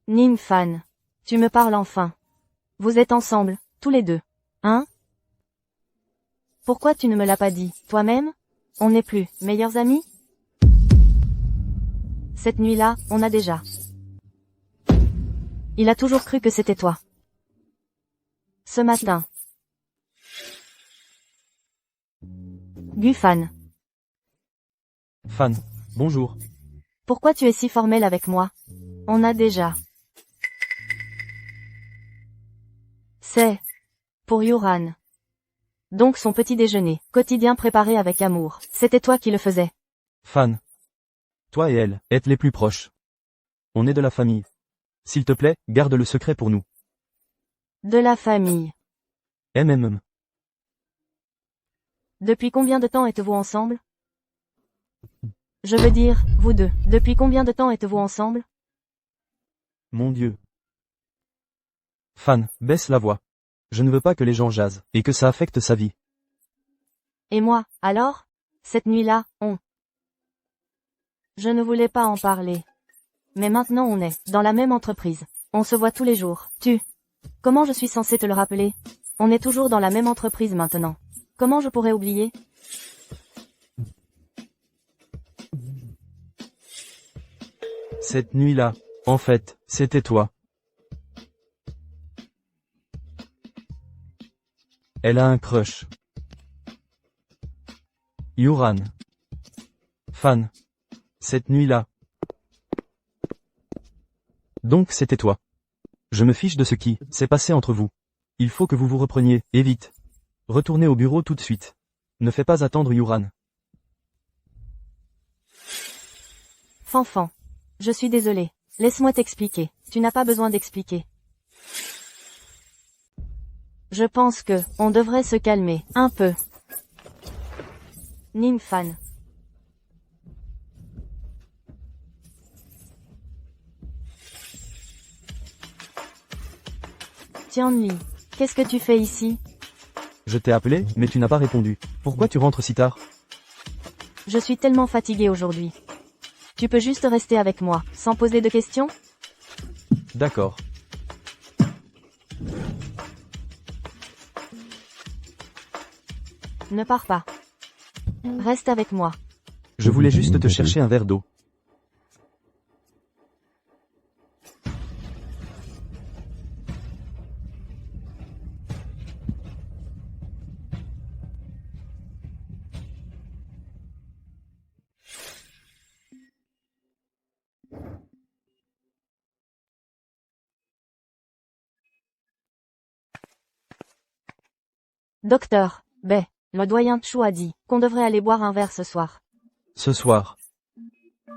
Ningfan. Tu me parles enfin. Vous êtes ensemble, tous les deux. Hein? Pourquoi tu ne me l'as pas dit, toi-même? On n'est plus meilleurs amis? Cette nuit-là, on a déjà. Il a toujours cru que c'était toi. Ce matin. Gufan. Fan. Bonjour. Pourquoi tu es si formel avec moi? On a déjà. C'est pour Yuran. Donc son petit déjeuner, quotidien préparé avec amour, c'était toi qui le faisais. Fan. Toi et elle, êtes les plus proches. On est de la famille. S'il te plaît, garde le secret pour nous. De la famille. MMM. Depuis combien de temps êtes-vous ensemble? Je veux dire, vous deux, depuis combien de temps êtes-vous ensemble? Mon Dieu. Fan, baisse la voix. Je ne veux pas que les gens jasent, et que ça affecte sa vie. Et moi, alors? Cette nuit-là, Je ne voulais pas en parler. Mais maintenant on est, dans la même entreprise. On se voit tous les jours. Comment je suis censée te le rappeler? On est toujours dans la même entreprise maintenant. Comment je pourrais oublier? Cette nuit-là, en fait, c'était toi. Elle a un crush. Yuran. Fan. Cette nuit-là. Donc c'était toi. Je me fiche de ce qui s'est passé entre vous. Il faut que vous vous repreniez, et vite. Retournez au bureau tout de suite. Ne fais pas attendre Yuran. Fanfan. Je suis désolée. Laisse-moi t'expliquer. Tu n'as pas besoin d'expliquer. Je pense que, on devrait se calmer, un peu. Ninfan. Tianli, qu'est-ce que tu fais ici? Je t'ai appelé, mais tu n'as pas répondu. Pourquoi tu rentres si tard? Je suis tellement fatiguée aujourd'hui. Tu peux juste rester avec moi, sans poser de questions? D'accord. Ne pars pas. Reste avec moi. Je voulais juste te chercher un verre d'eau. Docteur, le doyen Chou a dit qu'on devrait aller boire un verre ce soir. Ce soir.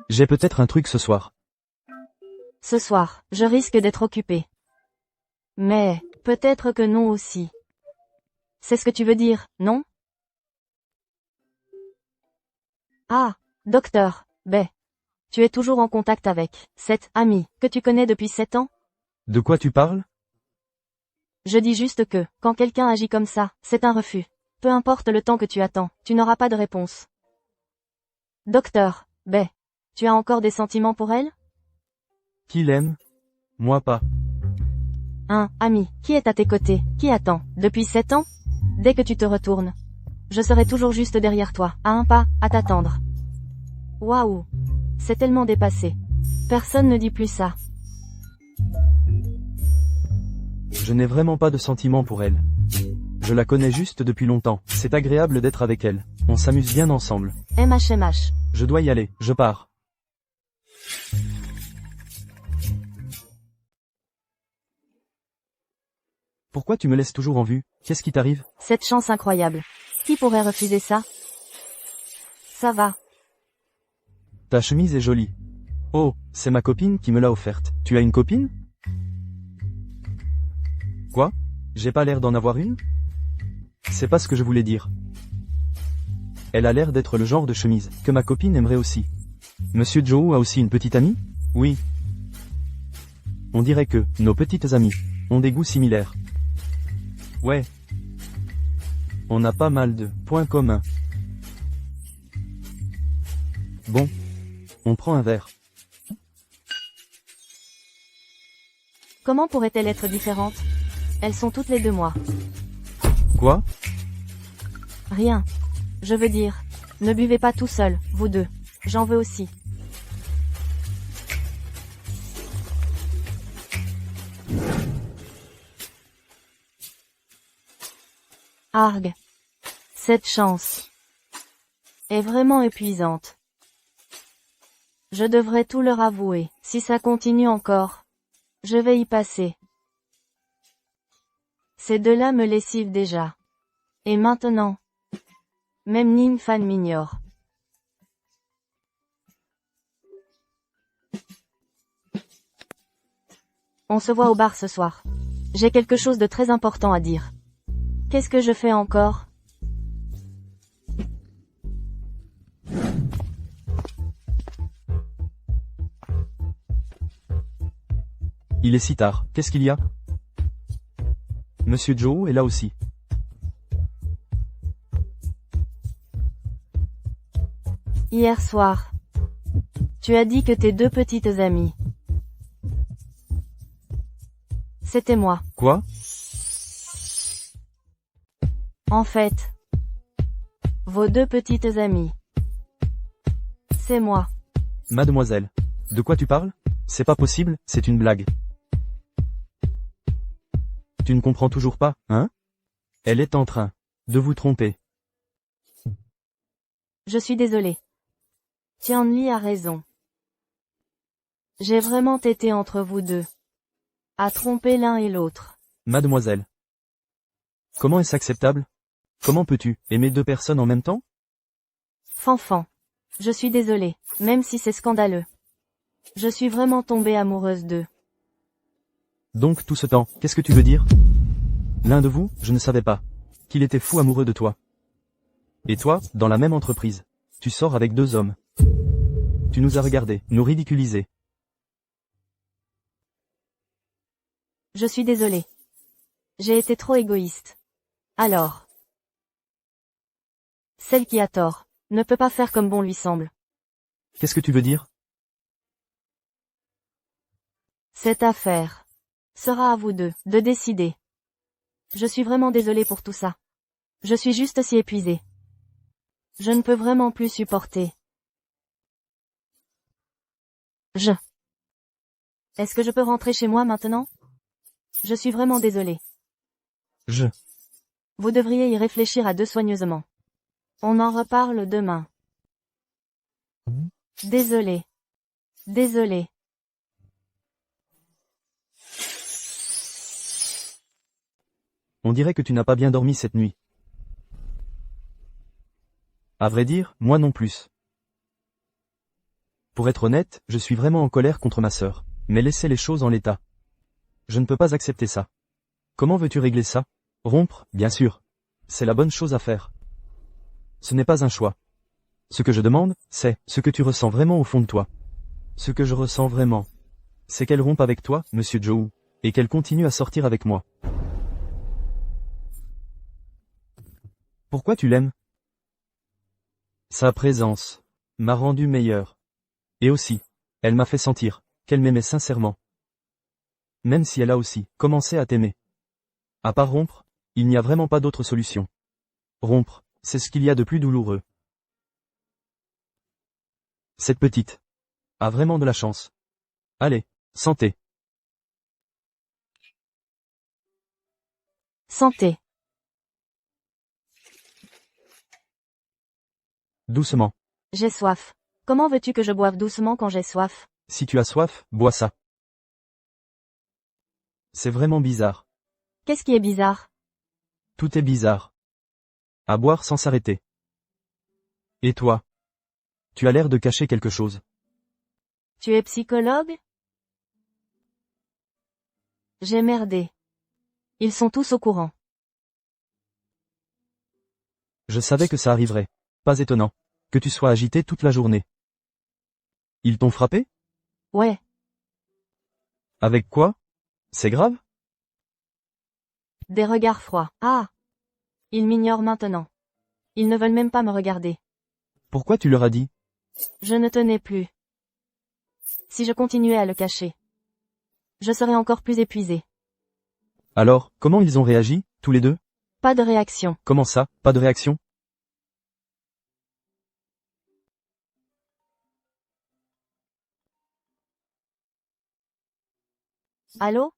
J'ai peut-être un truc ce soir. Ce soir, je risque d'être occupée. Mais, peut-être que non aussi. C'est ce que tu veux dire, non? Ah, docteur, tu es toujours en contact avec cette amie que tu connais depuis 7 ans? De quoi tu parles? Je dis juste que, quand quelqu'un agit comme ça, c'est un refus. Peu importe le temps que tu attends, tu n'auras pas de réponse. Docteur, tu as encore des sentiments pour elle? Qui l'aime? Moi pas. Un ami, qui est à tes côtés, qui attend, depuis 7 ans? Dès que tu te retournes. Je serai toujours juste derrière toi, à un pas, à t'attendre. Waouh! C'est tellement dépassé. Personne ne dit plus ça. Je n'ai vraiment pas de sentiments pour elle. Je la connais juste depuis longtemps. C'est agréable d'être avec elle. On s'amuse bien ensemble. MHMH. Je dois y aller, je pars. Pourquoi tu me laisses toujours en vue? Qu'est-ce qui t'arrive? Cette chance incroyable. Qui pourrait refuser ça? Ça va. Ta chemise est jolie. Oh, c'est ma copine qui me l'a offerte. Tu as une copine? Quoi? J'ai pas l'air d'en avoir une? C'est pas ce que je voulais dire. Elle a l'air d'être le genre de chemise que ma copine aimerait aussi. Monsieur Joe a aussi une petite amie? Oui. On dirait que nos petites amies ont des goûts similaires. Ouais. On a pas mal de points communs. Bon. On prend un verre. Comment pourrait-elle être différente? Elles sont toutes les 2 mois. Quoi? Rien. Je veux dire, ne buvez pas tout seul, vous deux. J'en veux aussi. Arg. Cette chance est vraiment épuisante. Je devrais tout leur avouer. Si ça continue encore, je vais y passer. Ces deux-là me lessivent déjà. Et maintenant, même Ning-Fan m'ignore. On se voit au bar ce soir. J'ai quelque chose de très important à dire. Qu'est-ce que je fais encore? Il est si tard, qu'est-ce qu'il y a? Monsieur Joe est là aussi. Hier soir, tu as dit que tes deux petites amies. C'était moi. Quoi? En fait, vos deux petites amies. C'est moi. Mademoiselle. De quoi tu parles? C'est pas possible, c'est une blague. Tu ne comprends toujours pas, hein? Elle est en train de vous tromper. Je suis désolée. Tianli a raison. J'ai vraiment été entre vous deux. À tromper l'un et l'autre. Mademoiselle. Comment est-ce acceptable? Comment peux-tu aimer deux personnes en même temps? Fanfan. Je suis désolée, même si c'est scandaleux. Je suis vraiment tombée amoureuse d'eux. Donc tout ce temps, qu'est-ce que tu veux dire? L'un de vous, je ne savais pas qu'il était fou amoureux de toi. Et toi, dans la même entreprise, tu sors avec deux hommes. Tu nous as regardés, nous ridiculisés. Je suis désolée. J'ai été trop égoïste. Alors, celle qui a tort ne peut pas faire comme bon lui semble. Qu'est-ce que tu veux dire? Cette affaire sera à vous deux de décider. Je suis vraiment désolée pour tout ça. Je suis juste si épuisée. Je ne peux vraiment plus supporter. Est-ce que je peux rentrer chez moi maintenant? Je suis vraiment désolée. Vous devriez y réfléchir à deux soigneusement. On en reparle demain. Désolée. Désolée. On dirait que tu n'as pas bien dormi cette nuit. À vrai dire, moi non plus. Pour être honnête, je suis vraiment en colère contre ma sœur. Mais laissez les choses en l'état. Je ne peux pas accepter ça. Comment veux-tu régler ça? Rompre, bien sûr. C'est la bonne chose à faire. Ce n'est pas un choix. Ce que je demande, c'est ce que tu ressens vraiment au fond de toi. Ce que je ressens vraiment, c'est qu'elle rompe avec toi, Monsieur Joe, et qu'elle continue à sortir avec moi. Pourquoi tu l'aimes? Sa présence m'a rendu meilleur. Et aussi, elle m'a fait sentir qu'elle m'aimait sincèrement. Même si elle a aussi commencé à t'aimer. À part rompre, il n'y a vraiment pas d'autre solution. Rompre, c'est ce qu'il y a de plus douloureux. Cette petite a vraiment de la chance. Allez, santé. Santé. Doucement. J'ai soif. Comment veux-tu que je boive doucement quand j'ai soif? Si tu as soif, bois ça. C'est vraiment bizarre. Qu'est-ce qui est bizarre? Tout est bizarre. À boire sans s'arrêter. Et toi? Tu as l'air de cacher quelque chose. Tu es psychologue? J'ai merdé. Ils sont tous au courant. Je savais que ça arriverait. Pas étonnant. Que tu sois agité toute la journée. Ils t'ont frappé? Ouais. Avec quoi? C'est grave? Des regards froids. Ah! Ils m'ignorent maintenant. Ils ne veulent même pas me regarder. Pourquoi tu leur as dit? Je ne tenais plus. Si je continuais à le cacher, je serais encore plus épuisée. Alors, comment ils ont réagi, tous les deux? Pas de réaction. Comment ça, pas de réaction? Allô?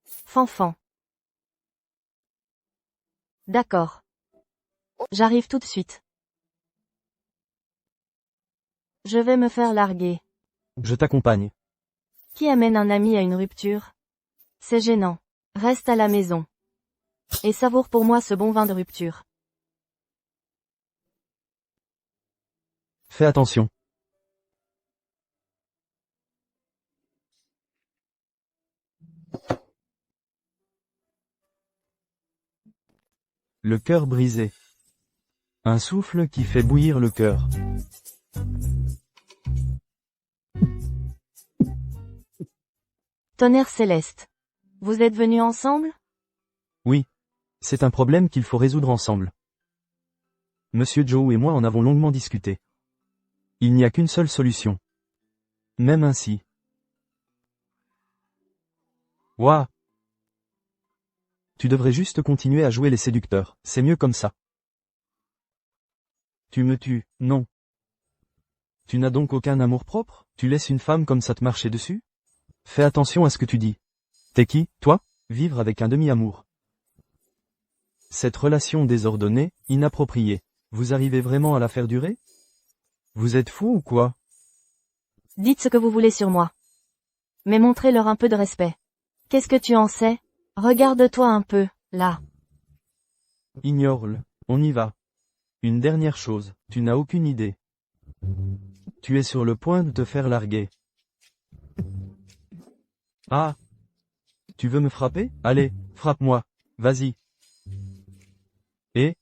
Fanfan. D'accord. J'arrive tout de suite. Je vais me faire larguer. Je t'accompagne. Qui amène un ami à une rupture? C'est gênant. Reste à la maison. Et savoure pour moi ce bon vin de rupture. Fais attention. Le cœur brisé. Un souffle qui fait bouillir le cœur. Tonnerre céleste. Vous êtes venus ensemble? Oui. C'est un problème qu'il faut résoudre ensemble. Monsieur Joe et moi en avons longuement discuté. Il n'y a qu'une seule solution. Même ainsi. Ouah! Tu devrais juste continuer à jouer les séducteurs, c'est mieux comme ça. Tu me tues, non. Tu n'as donc aucun amour-propre? Tu laisses une femme comme ça te marcher dessus? Fais attention à ce que tu dis. T'es qui, toi? Vivre avec un demi-amour. Cette relation désordonnée, inappropriée, vous arrivez vraiment à la faire durer? Vous êtes fou ou quoi? Dites ce que vous voulez sur moi. Mais montrez-leur un peu de respect. Qu'est-ce que tu en sais? Regarde-toi un peu, là. Ignore-le, on y va. Une dernière chose, tu n'as aucune idée. Tu es sur le point de te faire larguer. Ah! Tu veux me frapper? Allez, frappe-moi, vas-y. Et.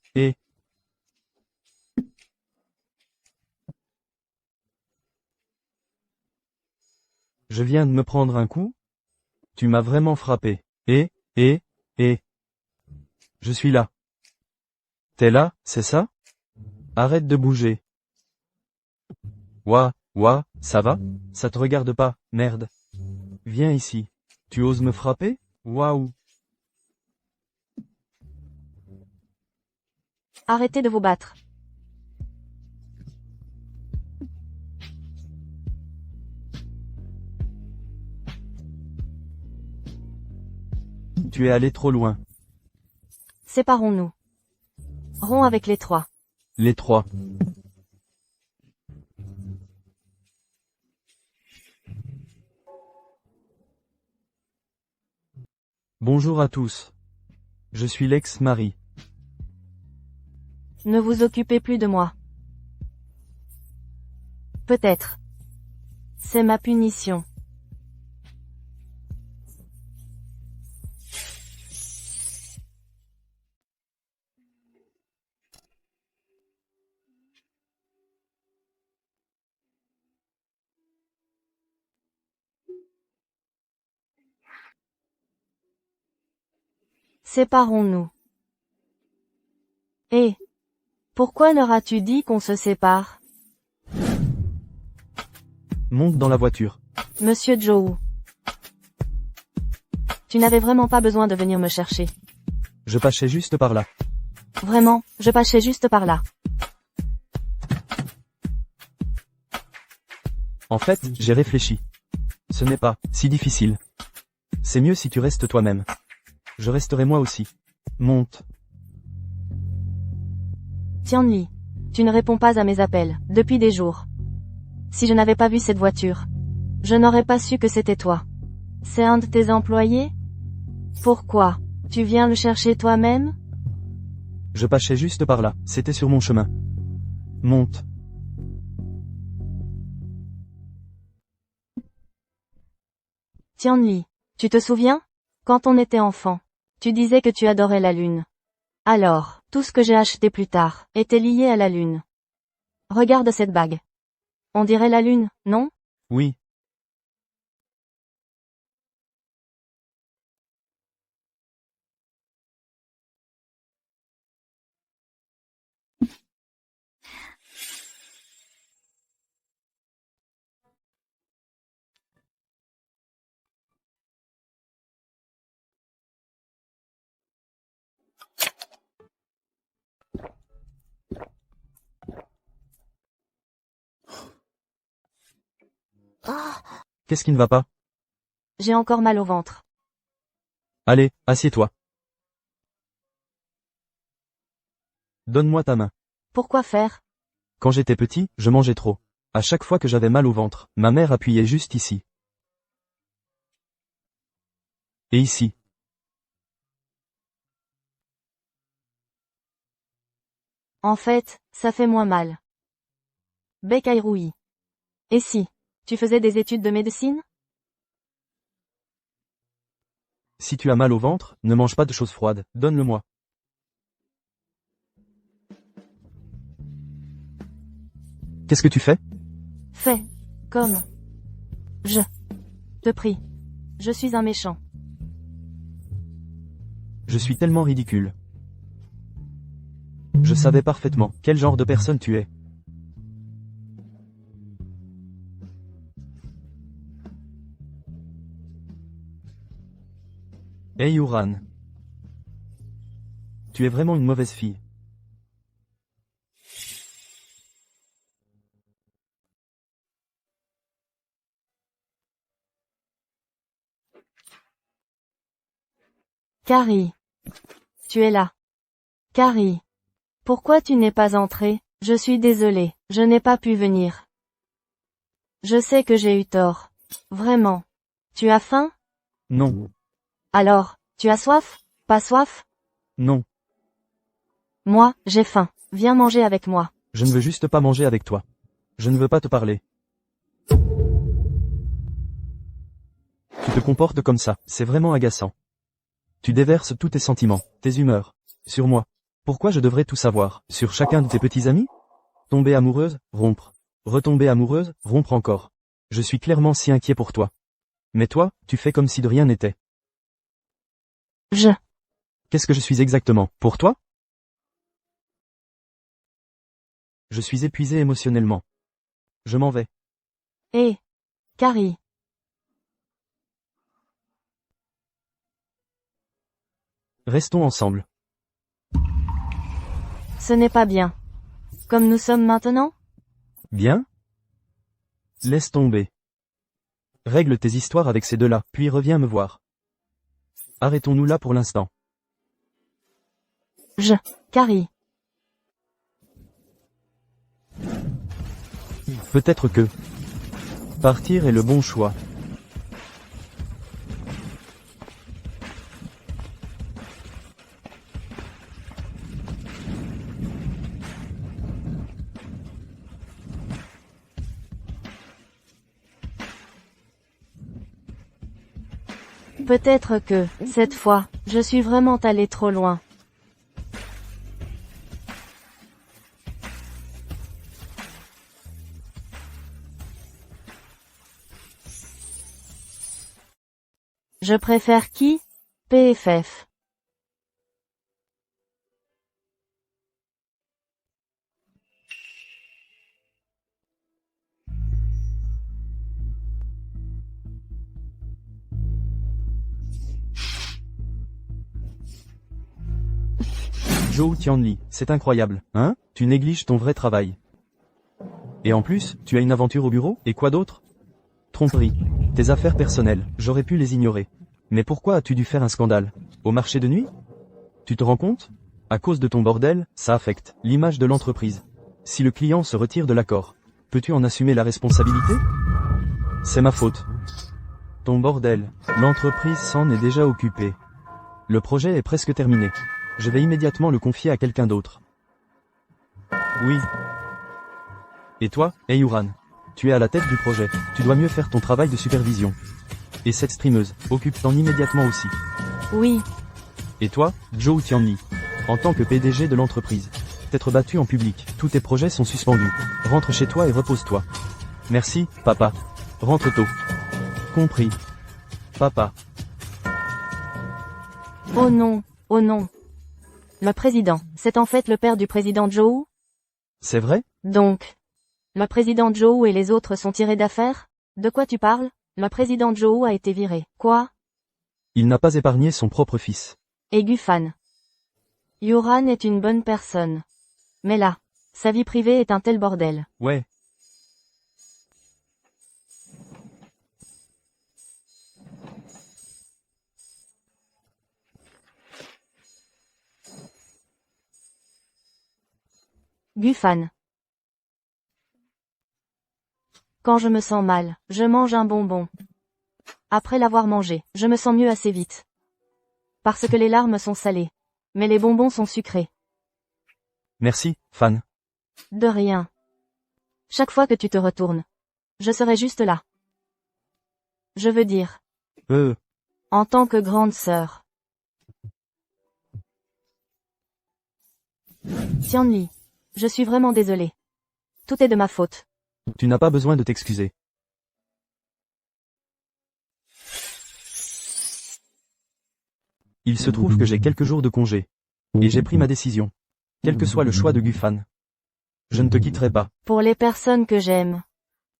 Je viens de me prendre un coup? Tu m'as vraiment frappé. Et. Je suis là. T'es là, c'est ça? Arrête de bouger. Ouah, ça va? Ça te regarde pas, merde. Viens ici. Tu oses me frapper? Waouh. Arrêtez de vous battre. Tu es allé trop loin. Séparons-nous. Romps avec les trois. Les trois. Bonjour à tous. Je suis l'ex-mari. Ne vous occupez plus de moi. Peut-être. C'est ma punition. Séparons-nous. Et pourquoi leur as-tu dit qu'on se sépare? Monte dans la voiture. Monsieur Joe. Tu n'avais vraiment pas besoin de venir me chercher. Je passais juste par là. Vraiment, je passais juste par là. En fait, j'ai réfléchi. Ce n'est pas si difficile. C'est mieux si tu restes toi-même. Je resterai moi aussi. Monte. Tianli. Tu ne réponds pas à mes appels, depuis des jours. Si je n'avais pas vu cette voiture, je n'aurais pas su que c'était toi. C'est un de tes employés? Pourquoi? Tu viens le chercher toi-même? Je passais juste par là, c'était sur mon chemin. Monte. Tianli. Tu te souviens? Quand on était enfant, tu disais que tu adorais la lune. Alors, tout ce que j'ai acheté plus tard, était lié à la lune. Regarde cette bague. On dirait la lune, non? Oui. Qu'est-ce qui ne va pas? J'ai encore mal au ventre. Allez, assieds-toi. Donne-moi ta main. Pourquoi faire? Quand j'étais petit, je mangeais trop. À chaque fois que j'avais mal au ventre, ma mère appuyait juste ici. Et ici. En fait, ça fait moins mal. Bekairoui. Et si tu faisais des études de médecine? Si tu as mal au ventre, ne mange pas de choses froides, donne-le-moi. Qu'est-ce que tu fais? Fais. Comme. Je. Te prie. Je suis un méchant. Je suis tellement ridicule. Je savais parfaitement quel genre de personne tu es. Hey Uran. Tu es vraiment une mauvaise fille. Carrie. Tu es là. Carrie. Pourquoi tu n'es pas entrée? Je suis désolée, je n'ai pas pu venir. Je sais que j'ai eu tort. Vraiment. Tu as faim? Non. Alors, tu as soif? Pas soif? Non. Moi, j'ai faim. Viens manger avec moi. Je ne veux juste pas manger avec toi. Je ne veux pas te parler. Tu te comportes comme ça, c'est vraiment agaçant. Tu déverses tous tes sentiments, tes humeurs, sur moi. Pourquoi je devrais tout savoir? Sur chacun de tes petits amis? Tomber amoureuse, rompre. Retomber amoureuse, rompre encore. Je suis clairement si inquiet pour toi. Mais toi, tu fais comme si de rien n'était. Qu'est-ce que je suis exactement, pour toi? Je suis épuisé émotionnellement. Je m'en vais. Hé. Carrie. Restons ensemble. Ce n'est pas bien. Comme nous sommes maintenant? Bien? Laisse tomber. Règle tes histoires avec ces deux-là, puis reviens me voir. Arrêtons-nous là pour l'instant. Carrie. Peut-être que partir est le bon choix. Peut-être que, cette fois, je suis vraiment allé trop loin. Je préfère qui? PFF. Zhou Tianli, c'est incroyable, hein? Tu négliges ton vrai travail. Et en plus, tu as une aventure au bureau, et quoi d'autre? Tromperie. Tes affaires personnelles, j'aurais pu les ignorer. Mais pourquoi as-tu dû faire un scandale? Au marché de nuit? Tu te rends compte? À cause de ton bordel, ça affecte l'image de l'entreprise. Si le client se retire de l'accord, peux-tu en assumer la responsabilité? C'est ma faute. Ton bordel, l'entreprise s'en est déjà occupée. Le projet est presque terminé. Je vais immédiatement le confier à quelqu'un d'autre. Oui. Et toi, Uran? Tu es à la tête du projet, tu dois mieux faire ton travail de supervision. Et cette streameuse, occupe-t'en immédiatement aussi. Oui. Et toi, Zhou Tianli, en tant que PDG de l'entreprise, t'être battu en public, tous tes projets sont suspendus. Rentre chez toi et repose-toi. Merci, papa. Rentre tôt. Compris. Papa. Oh non, oh non. Le président, c'est en fait le père du président Zhou? C'est vrai? Donc, le président Zhou et les autres sont tirés d'affaire? De quoi tu parles? Le président Zhou a été viré. Quoi? Il n'a pas épargné son propre fils. Et Gufan. Yoran est une bonne personne. Mais là, sa vie privée est un tel bordel. Ouais. Gufan. Quand je me sens mal, je mange un bonbon. Après l'avoir mangé, je me sens mieux assez vite. Parce que les larmes sont salées. Mais les bonbons sont sucrés. Merci, Fan. De rien. Chaque fois que tu te retournes, je serai juste là. Je veux dire, en tant que grande sœur. Tianli, je suis vraiment désolée. Tout est de ma faute. Tu n'as pas besoin de t'excuser. Il se trouve que j'ai quelques jours de congé. Et j'ai pris ma décision. Quel que soit le choix de Gufan. Je ne te quitterai pas. Pour les personnes que j'aime,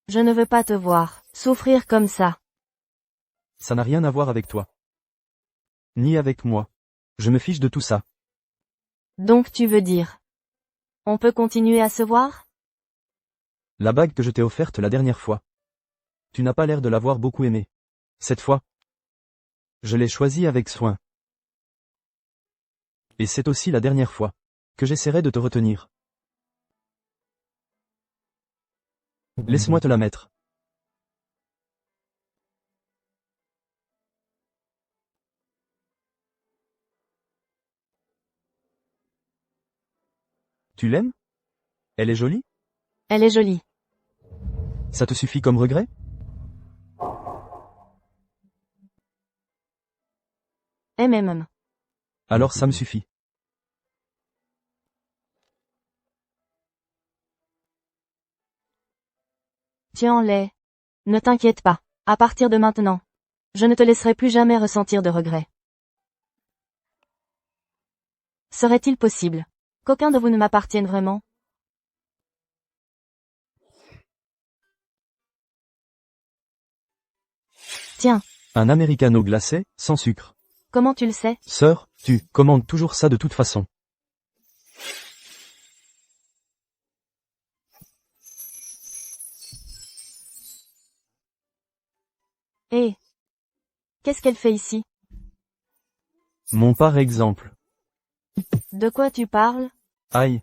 je ne veux pas te voir souffrir comme ça. Ça n'a rien à voir avec toi. Ni avec moi. Je me fiche de tout ça. Donc tu veux dire, on peut continuer à se voir? La bague que je t'ai offerte la dernière fois. Tu n'as pas l'air de l'avoir beaucoup aimée. Cette fois, je l'ai choisie avec soin. Et c'est aussi la dernière fois que j'essaierai de te retenir. Laisse-moi te la mettre. Tu l'aimes? Elle est jolie? Elle est jolie. Ça te suffit comme regret? MMM. Alors ça me suffit. Tiens-les. Ne t'inquiète pas. À partir de maintenant, je ne te laisserai plus jamais ressentir de regret. Serait-il possible qu'aucun de vous ne m'appartienne vraiment? Tiens, Un americano glacé, sans sucre. comment tu le sais? Sœur, tu commandes toujours ça de toute façon. Eh. Qu'est-ce qu'elle fait ici? Mon par exemple. De quoi tu parles? Aïe.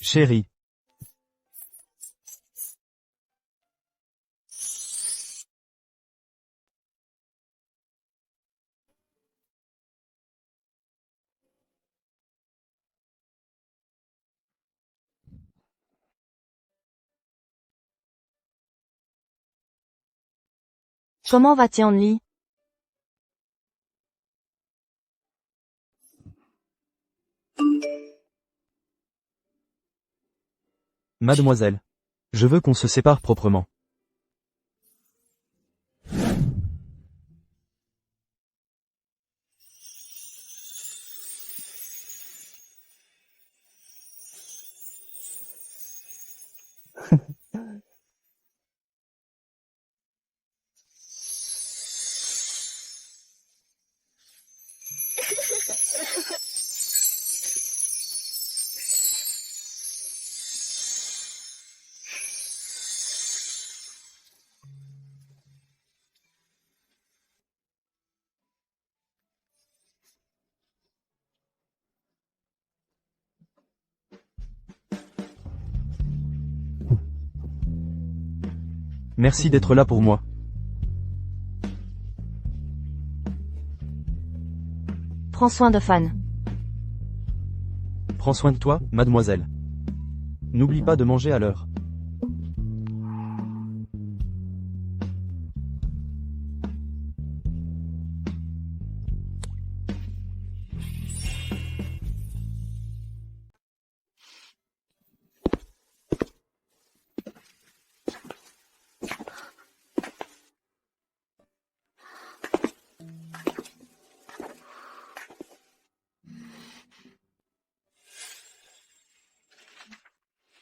Chérie. Comment va Tianli? Mademoiselle. Je veux qu'on se sépare proprement. Merci d'être là pour moi. Prends soin de Fan. Prends soin de toi, mademoiselle. N'oublie pas de manger à l'heure.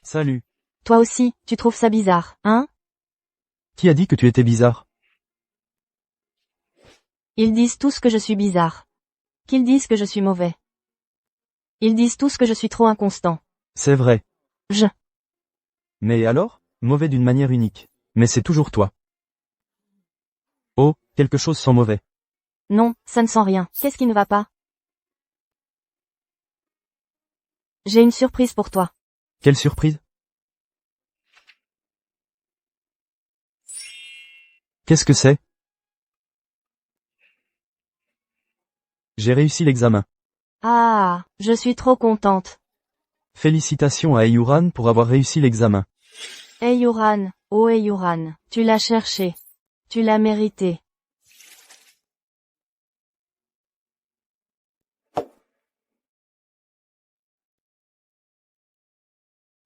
Salut. Toi aussi, tu trouves ça bizarre, hein? Qui a dit que tu étais bizarre? Ils disent tous que je suis bizarre. Qu'ils disent que je suis mauvais. Ils disent tous que je suis trop inconstant. C'est vrai. Je. Mais alors? Mauvais d'une manière unique. Mais c'est toujours toi. Oh, quelque chose sent mauvais. Non, ça ne sent rien. Qu'est-ce qui ne va pas? J'ai une surprise pour toi. Quelle surprise? Qu'est-ce que c'est? J'ai réussi l'examen. Ah, je suis trop contente. Félicitations à Ayuran pour avoir réussi l'examen. Ayuran, oh Ayuran, tu l'as cherché. Tu l'as mérité.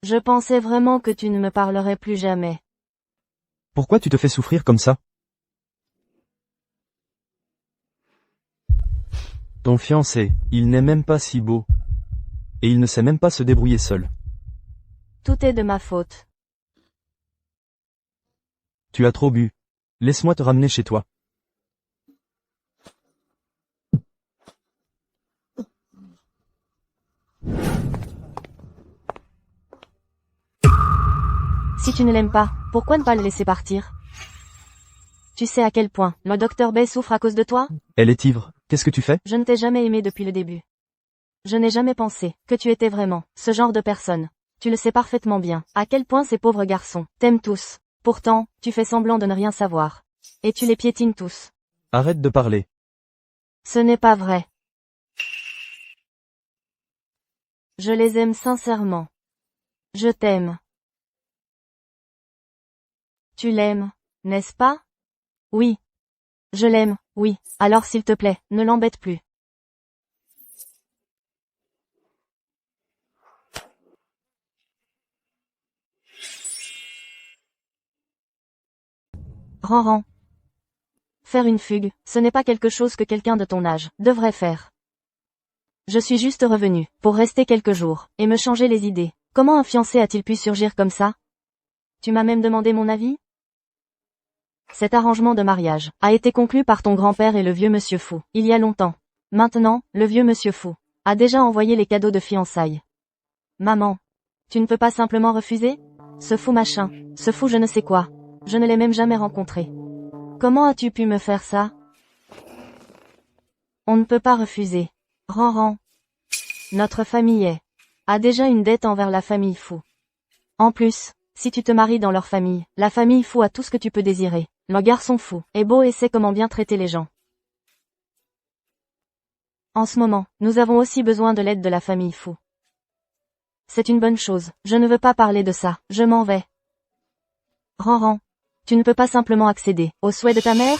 Je pensais vraiment que tu ne me parlerais plus jamais. Pourquoi tu te fais souffrir comme ça? Ton fiancé, il n'est même pas si beau. Et il ne sait même pas se débrouiller seul. Tout est de ma faute. Tu as trop bu. Laisse-moi te ramener chez toi. Si tu ne l'aimes pas, pourquoi ne pas le laisser partir? Tu sais à quel point le docteur Bay souffre à cause de toi? Elle est ivre. Qu'est-ce que tu fais? Je ne t'ai jamais aimé depuis le début. Je n'ai jamais pensé que tu étais vraiment ce genre de personne. Tu le sais parfaitement bien, à quel point ces pauvres garçons t'aiment tous. Pourtant, tu fais semblant de ne rien savoir. Et tu les piétines tous. Arrête de parler. Ce n'est pas vrai. Je les aime sincèrement. Je t'aime. Tu l'aimes, n'est-ce pas? Oui. Je l'aime, oui. Alors s'il te plaît, ne l'embête plus. Ranran. Faire une fugue, ce n'est pas quelque chose que quelqu'un de ton âge devrait faire. Je suis juste revenu pour rester quelques jours et me changer les idées. Comment un fiancé a-t-il pu surgir comme ça? Tu m'as même demandé mon avis? Cet arrangement de mariage a été conclu par ton grand-père et le vieux monsieur fou, il y a longtemps. Maintenant, le vieux monsieur fou a déjà envoyé les cadeaux de fiançailles. Maman, tu ne peux pas simplement refuser? Ce fou machin, ce fou je ne sais quoi. Je ne l'ai même jamais rencontré. Comment as-tu pu me faire ça? On ne peut pas refuser. Ranran. Notre famille a déjà une dette envers la famille fou. En plus, si tu te maries dans leur famille, la famille fou a tout ce que tu peux désirer. Le garçon fou est beau et sait comment bien traiter les gens. En ce moment, nous avons aussi besoin de l'aide de la famille fou. C'est une bonne chose, je ne veux pas parler de ça, je m'en vais. Ranran. Tu ne peux pas simplement accéder au souhait de ta mère?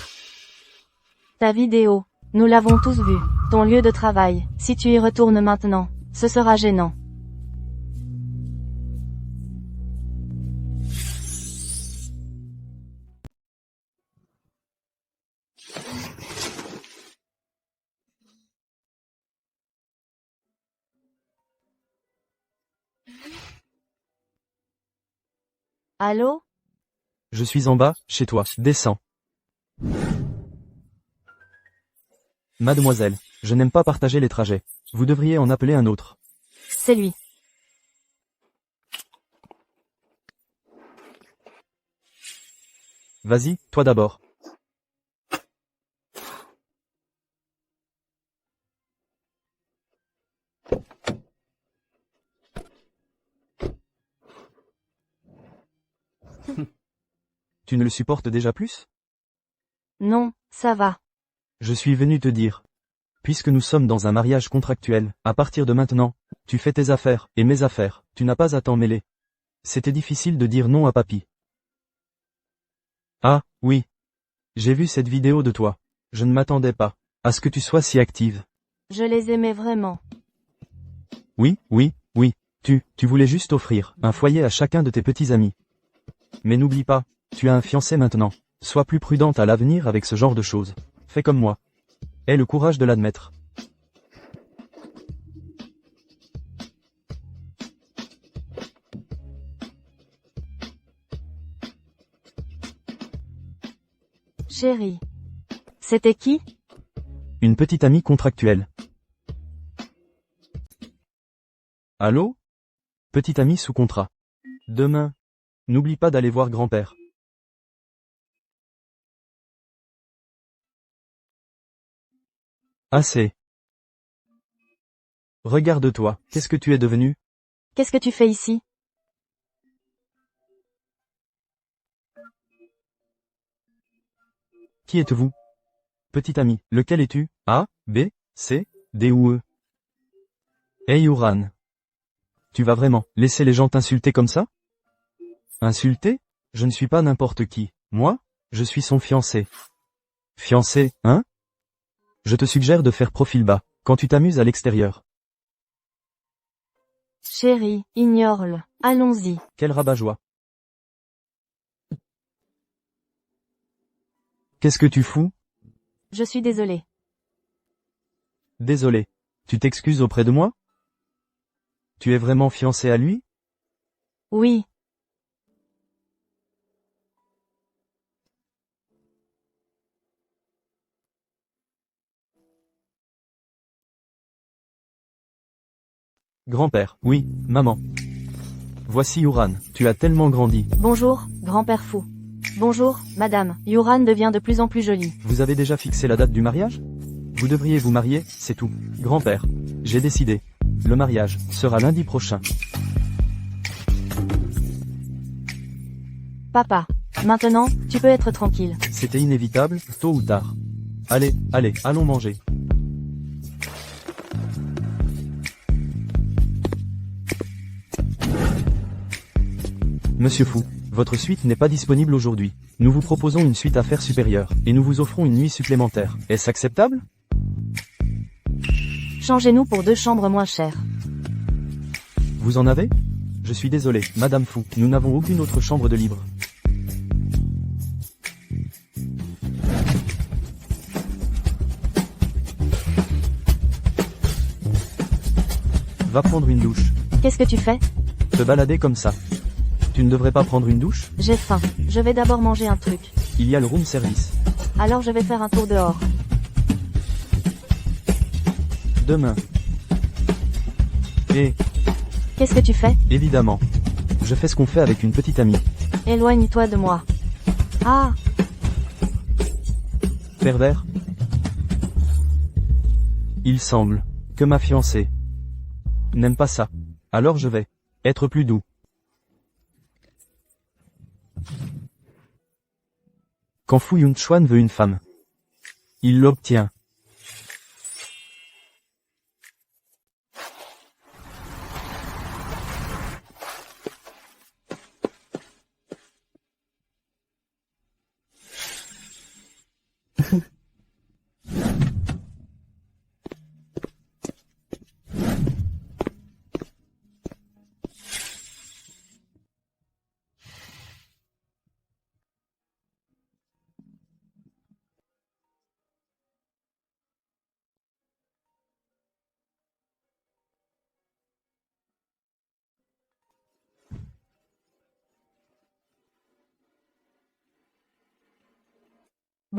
Ta vidéo, nous l'avons tous vue. Ton lieu de travail, si tu y retournes maintenant, ce sera gênant. Allô? Je suis en bas, chez toi. Descends. Mademoiselle, je n'aime pas partager les trajets. Vous devriez en appeler un autre. C'est lui. Vas-y, toi d'abord. Tu ne le supportes déjà plus? Non, ça va. Je suis venu te dire. Puisque nous sommes dans un mariage contractuel, à partir de maintenant, tu fais tes affaires, et mes affaires, tu n'as pas à t'en mêler. C'était difficile de dire non à papy. Ah, oui. J'ai vu cette vidéo de toi. Je ne m'attendais pas à ce que tu sois si active. Je les aimais vraiment. Oui, oui, oui. Tu voulais juste offrir un foyer à chacun de tes petits amis. Mais n'oublie pas, tu as un fiancé maintenant. Sois plus prudente à l'avenir avec ce genre de choses. Fais comme moi. Aie le courage de l'admettre. Chérie. C'était qui? Une petite amie contractuelle. Allô? Petite amie sous contrat. Demain. N'oublie pas d'aller voir grand-père. Assez. Regarde-toi, qu'est-ce que tu es devenu? Qu'est-ce que tu fais ici? Qui êtes-vous? Petit ami, lequel es-tu? A, B, C, D ou E? Hey Uran. Tu vas vraiment laisser les gens t'insulter comme ça? Insulter? Je ne suis pas n'importe qui. Moi? Je suis son fiancé. Fiancé, hein? Je te suggère de faire profil bas, quand tu t'amuses à l'extérieur. Chérie, ignore-le. Allons-y. Quel rabat-joie. Qu'est-ce que tu fous? Je suis désolée. Désolé. Tu t'excuses auprès de moi? Tu es vraiment fiancé à lui? Oui. Grand-père, oui, maman. Voici Yuran, tu as tellement grandi. Bonjour, grand-père fou. Bonjour, madame. Yuran devient de plus en plus jolie. Vous avez déjà fixé la date du mariage? Vous devriez vous marier, c'est tout. Grand-père, j'ai décidé. Le mariage sera lundi prochain. Papa. Maintenant, tu peux être tranquille. C'était inévitable, tôt ou tard. Allez, allons manger. Monsieur Fou, votre suite n'est pas disponible aujourd'hui. Nous vous proposons une suite à faire supérieure, et nous vous offrons une nuit supplémentaire. Est-ce acceptable? Changez-nous pour 2 chambres moins chères. Vous en avez? Je suis désolé, Madame Fou, nous n'avons aucune autre chambre de libre. Va prendre une douche. Qu'est-ce que tu fais? Te balader comme ça. Tu ne devrais pas prendre une douche? J'ai faim. Je vais d'abord manger un truc. Il y a le room service. Alors je vais faire un tour dehors. Demain. Et, Qu'est-ce que tu fais? évidemment, je fais ce qu'on fait avec une petite amie. Éloigne-toi de moi. Ah, Pervers? Il semble que ma fiancée n'aime pas ça. Alors je vais être plus doux. Quand Fu Yun-chuan veut une femme, il l'obtient.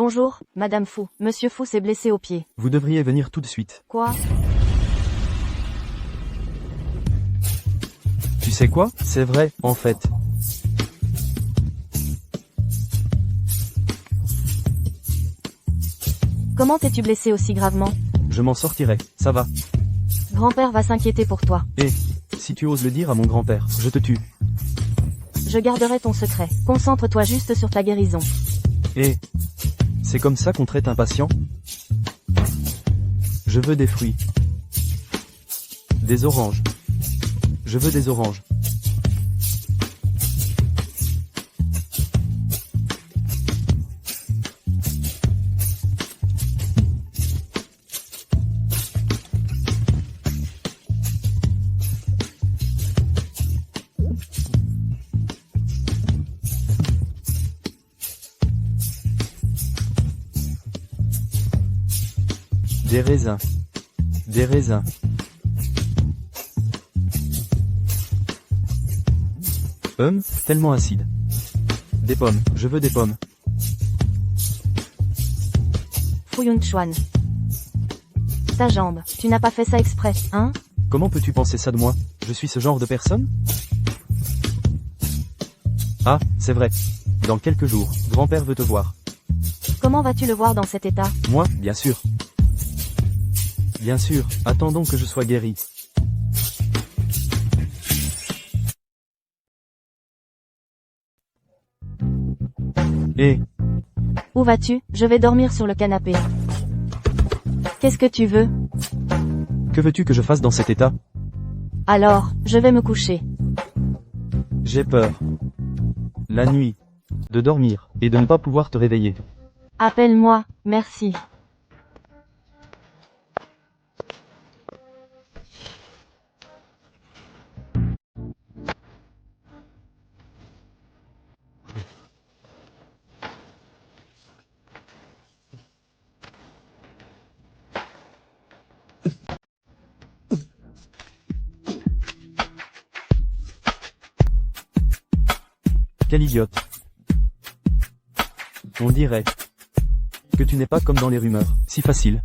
bonjour, Madame Fou. Monsieur Fou s'est blessé au pied. Vous devriez venir tout de suite. Quoi? Tu sais quoi? C'est vrai, en fait. Comment t'es-tu blessé aussi gravement? Je m'en sortirai, ça va. Grand-père va s'inquiéter pour toi. Et, si tu oses le dire à mon grand-père, je te tue. Je garderai ton secret. Concentre-toi juste sur ta guérison. Et, c'est comme ça qu'on traite un patient? Je veux des fruits. Des oranges. Je veux des oranges. Des raisins. Des raisins. Tellement acide. Des pommes, je veux des pommes. Fu Yun-chuan. Ta jambe, tu n'as pas fait ça exprès, hein? Comment peux-tu penser ça de moi? Je suis ce genre de personne? Ah, c'est vrai. Dans quelques jours, grand-père veut te voir. Comment vas-tu le voir dans cet état? Moi, bien sûr. Bien sûr, attendons que je sois guéri. Et, Où vas-tu? Je vais dormir sur le canapé. Qu'est-ce que tu veux? que veux-tu que je fasse dans cet état? Alors, je vais me coucher. J'ai peur. La nuit. De dormir, et de ne pas pouvoir te réveiller. Appelle-moi, merci. Quel idiote. On dirait que tu n'es pas comme dans les rumeurs, si facile.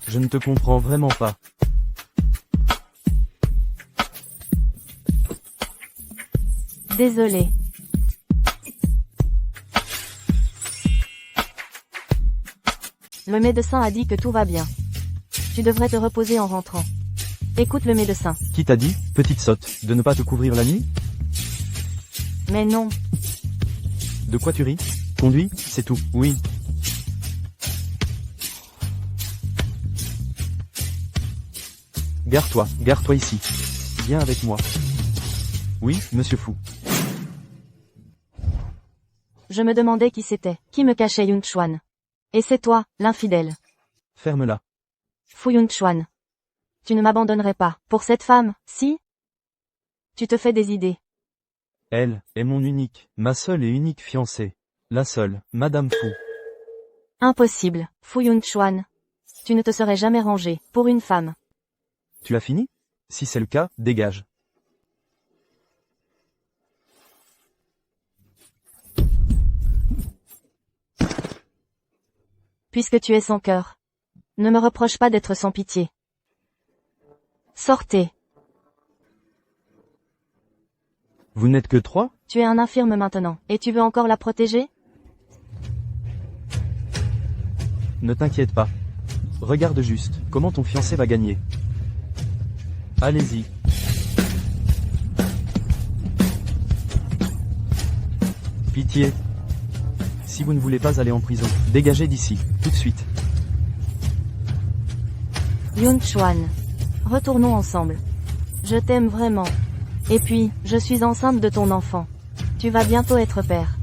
Je ne te comprends vraiment pas. Désolé. Le médecin a dit que tout va bien. Tu devrais te reposer en rentrant. Écoute le médecin. Qui t'a dit, petite sotte, de ne pas te couvrir la nuit? Mais non. De quoi tu ris? Conduis, c'est tout, oui. Gare-toi ici. Viens avec moi. Oui, monsieur Fou. Je me demandais qui c'était, qui me cachait Yun Chuan. Et c'est toi, l'infidèle. Ferme-la. Fu Yun Chuan. Tu ne m'abandonnerais pas, pour cette femme, si? Tu te fais des idées. Elle est mon unique, ma seule et unique fiancée. La seule, Madame Fou. Impossible, Fu Yun Chuan. Tu ne te serais jamais rangé, pour une femme. Tu as fini? Si c'est le cas, dégage. Puisque tu es sans cœur. Ne me reproche pas d'être sans pitié. Sortez. Vous n'êtes que 3? Tu es un infirme maintenant, et tu veux encore la protéger? Ne t'inquiète pas. Regarde juste, comment ton fiancé va gagner. Allez-y. Pitié. Si vous ne voulez pas aller en prison, dégagez d'ici, tout de suite. Yun Chuan. Retournons ensemble. Je t'aime vraiment. Et puis, je suis enceinte de ton enfant. Tu vas bientôt être père.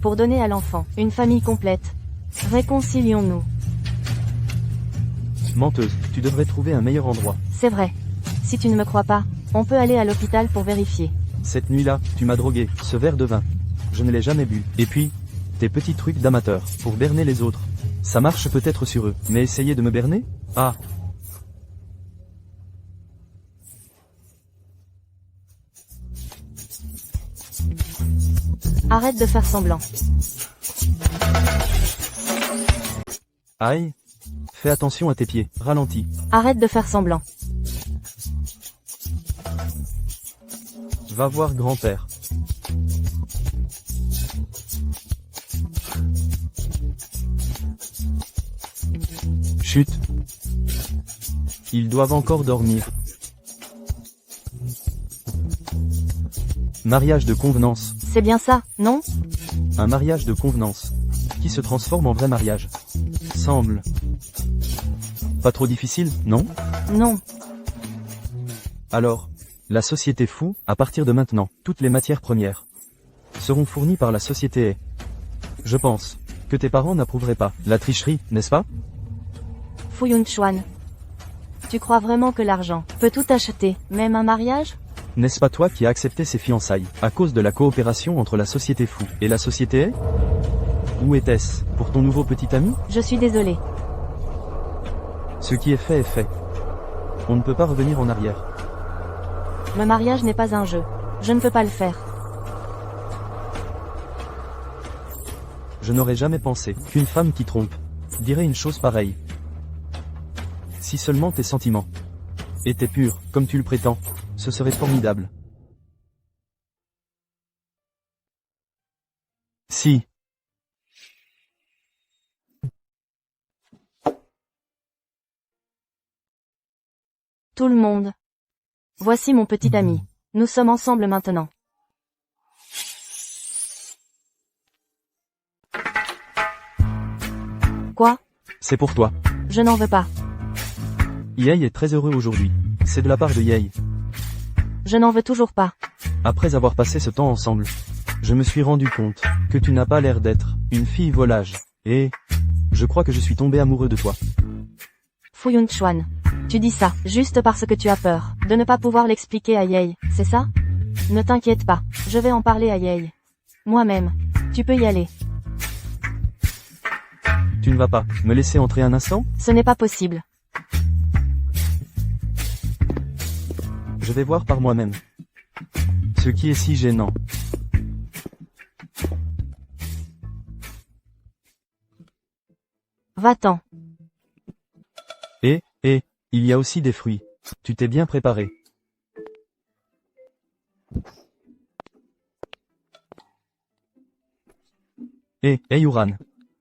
Pour donner à l'enfant une famille complète. Réconcilions-nous. Menteuse, tu devrais trouver un meilleur endroit. C'est vrai. Si tu ne me crois pas, on peut aller à l'hôpital pour vérifier. Cette nuit-là, tu m'as drogué, ce verre de vin. Je ne l'ai jamais bu. Et puis, tes petits trucs d'amateur, pour berner les autres. Ça marche peut-être sur eux, mais essayez de me berner? Ah. Arrête de faire semblant. Aïe. Fais attention à tes pieds, ralentis. Arrête de faire semblant. Va voir grand-père. Chut. Ils doivent encore dormir. Mariage de convenance. C'est bien ça, non? Un mariage de convenance. Qui se transforme en vrai mariage. Semble. Pas trop difficile, non? Non. Alors, la société Fou, à partir de maintenant, toutes les matières premières seront fournies par la société A. Je pense que tes parents n'approuveraient pas la tricherie, n'est-ce pas? Fu Yun Chuan. Tu crois vraiment que l'argent peut tout acheter, même un mariage? N'est-ce pas toi qui as accepté ces fiançailles, à cause de la coopération entre la société Fou et la société A? Où était-ce, pour ton nouveau petit ami? Je suis désolé. Ce qui est fait est fait. On ne peut pas revenir en arrière. Le mariage n'est pas un jeu. Je ne peux pas le faire. Je n'aurais jamais pensé qu'une femme qui trompe dirait une chose pareille. Si seulement tes sentiments étaient purs, comme tu le prétends, ce serait formidable. Si. Tout le monde. Voici mon petit ami. Nous sommes ensemble maintenant. Quoi? C'est pour toi. Je n'en veux pas. Yei est très heureux aujourd'hui. C'est de la part de Yei. Je n'en veux toujours pas. Après avoir passé ce temps ensemble, je me suis rendu compte que tu n'as pas l'air d'être une fille volage. Et je crois que je suis tombé amoureux de toi. Fu Yunchuan. Tu dis ça, juste parce que tu as peur de ne pas pouvoir l'expliquer à Yei, c'est ça? Ne t'inquiète pas, je vais en parler à Yei. Moi-même. Tu peux y aller. Tu ne vas pas me laisser entrer un instant? Ce n'est pas possible. Je vais voir par moi-même. Ce qui est si gênant. Va-t'en. Et, il y a aussi des fruits. Tu t'es bien préparé. Uran.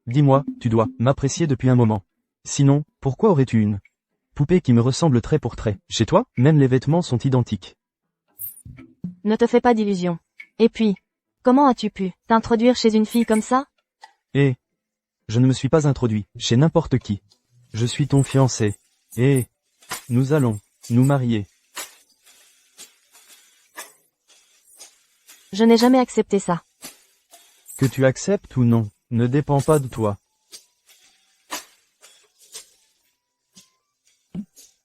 Dis-moi, tu dois m'apprécier depuis un moment. Sinon, pourquoi aurais-tu une poupée qui me ressemble trait pour trait? Chez toi, même les vêtements sont identiques. Ne te fais pas d'illusions. Et puis, comment as-tu pu t'introduire chez une fille comme ça? Je ne me suis pas introduit chez n'importe qui. Je suis ton fiancé. Et nous allons nous marier. Je n'ai jamais accepté ça. Que tu acceptes ou non, ne dépend pas de toi.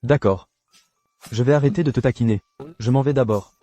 D'accord. Je vais arrêter de te taquiner. Je m'en vais d'abord.